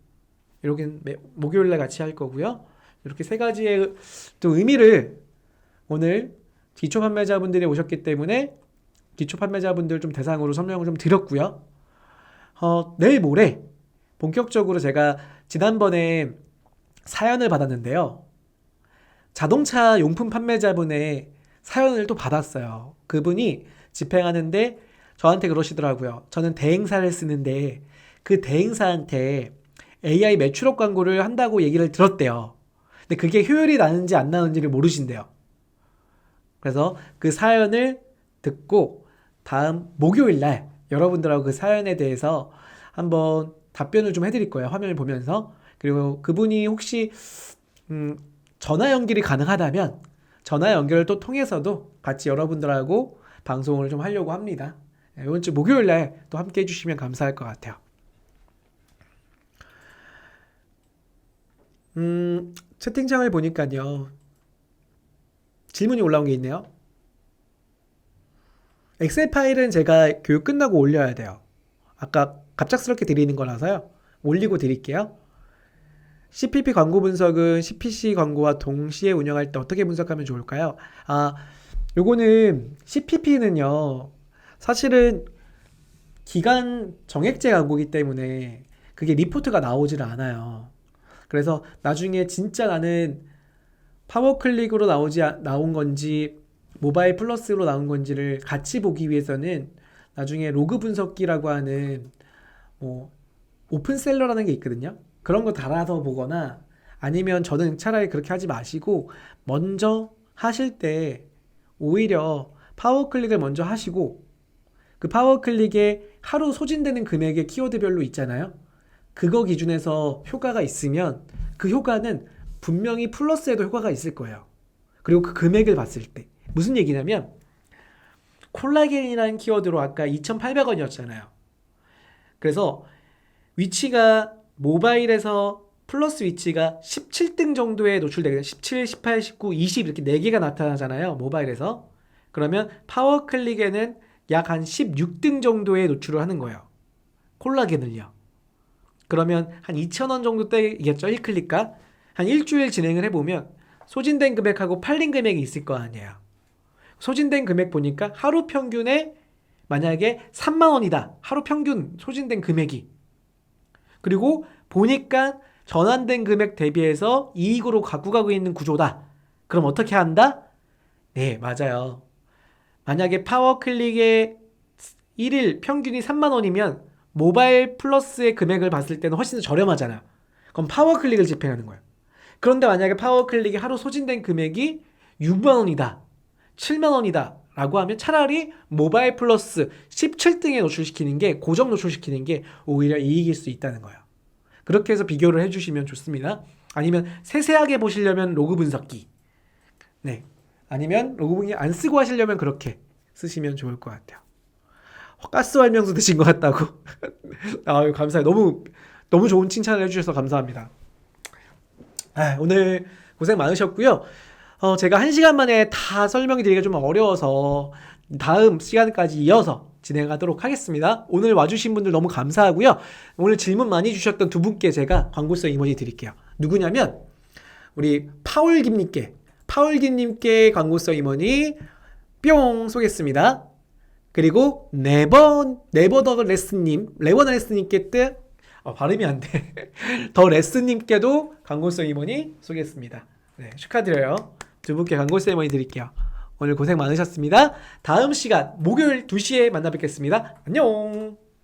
이렇게 목요일날 같이 할 거고요. 이렇게 세 가지의 또 의미를 오늘 기초 판매자분들이 오셨기 때문에 기초 판매자분들 좀 대상으로 설명을 좀 드렸고요. 내일 모레 본격적으로 제가 지난번에 사연을 받았는데요. 자동차 용품 판매자분의 사연을 또 받았어요. 그분이 집행하는데 저한테 그러시더라고요. 저는 대행사를 쓰는데 그 대행사한테 AI 매출업 광고를 한다고 얘기를 들었대요. 근데 그게 효율이 나는지 안 나는지를 모르신대요. 그래서 그 사연을 듣고 다음 목요일 날 여러분들하고 그 사연에 대해서 한번 답변을 좀 해드릴 거예요. 화면을 보면서. 그리고 그분이 혹시 전화 연결이 가능하다면 전화 연결을 또 통해서도 같이 여러분들하고 방송을 좀 하려고 합니다. 이번 주 목요일 날 또 함께 해주시면 감사할 것 같아요. 채팅창을 보니까요. 질문이 올라온 게 있네요. 엑셀 파일은 제가 교육 끝나고 올려야 돼요. 아까 갑작스럽게 드리는 거라서요. 올리고 드릴게요. CPP 광고 분석은 CPC 광고와 동시에 운영할 때 어떻게 분석하면 좋을까요? 요거는 CPP는요. 사실은 기간 정액제 광고이기 때문에 그게 리포트가 나오질 않아요. 그래서 나중에 진짜 나는 파워클릭으로 나온 건지 모바일 플러스로 나온 건지를 같이 보기 위해서는 나중에 로그 분석기라고 하는 뭐 오픈셀러라는 게 있거든요. 그런 거 달아서 보거나 아니면 저는 차라리 그렇게 하지 마시고 먼저 하실 때 오히려 파워클릭을 먼저 하시고 그 파워클릭에 하루 소진되는 금액의 키워드별로 있잖아요. 그거 기준에서 효과가 있으면 그 효과는 분명히 플러스에도 효과가 있을 거예요. 그리고 그 금액을 봤을 때 무슨 얘기냐면 콜라겐이라는 키워드로 아까 2,800원이었잖아요. 그래서 위치가 모바일에서 플러스 위치가 17등 정도에 노출되게 17, 18, 19, 20 이렇게 4개가 나타나잖아요. 모바일에서. 그러면 파워클릭에는 약 한 16등 정도에 노출을 하는 거예요. 콜라겐을요. 그러면 한 2,000원 정도 떼겠죠. 1클릭가. 한 일주일 진행을 해보면 소진된 금액하고 팔린 금액이 있을 거 아니에요. 소진된 금액 보니까 하루 평균에 만약에 3만 원이다. 하루 평균 소진된 금액이. 그리고 보니까 전환된 금액 대비해서 이익으로 갖고 가고 있는 구조다. 그럼 어떻게 한다? 네, 맞아요. 만약에 파워클릭의 1일 평균이 3만 원이면 모바일 플러스의 금액을 봤을 때는 훨씬 더 저렴하잖아요. 그럼 파워클릭을 집행하는 거예요. 그런데 만약에 파워클릭이 하루 소진된 금액이 6만 원이다. 7만 원이다. 라고 하면 차라리 모바일 플러스 17등에 노출시키는 게, 고정 노출시키는 게 오히려 이익일 수 있다는 거예요. 그렇게 해서 비교를 해주시면 좋습니다. 아니면 세세하게 보시려면 로그 분석기. 네. 아니면 로그 분석기 안 쓰고 하시려면 그렇게 쓰시면 좋을 것 같아요. 가스 활명수 되신 것 같다고. 아유, 감사해요. 너무 좋은 칭찬을 해주셔서 감사합니다. 오늘 고생 많으셨고요. 제가 1시간 만에 다 설명이 드리기가 좀 어려워서 다음 시간까지 이어서 진행하도록 하겠습니다. 오늘 와주신 분들 너무 감사하고요. 오늘 질문 많이 주셨던 두 분께 제가 광고성 이모지 드릴게요. 누구냐면 우리 파울김님께 광고성 이모지 뿅 쏘겠습니다. 그리고 네버 더 레스님께 발음이 안 돼. 더 레스님께도 광고성 이모지 쏘겠습니다. 네, 축하드려요. 두 분께 광고성 이모지 드릴게요. 오늘 고생 많으셨습니다. 다음 시간 목요일 2시에 만나 뵙겠습니다. 안녕.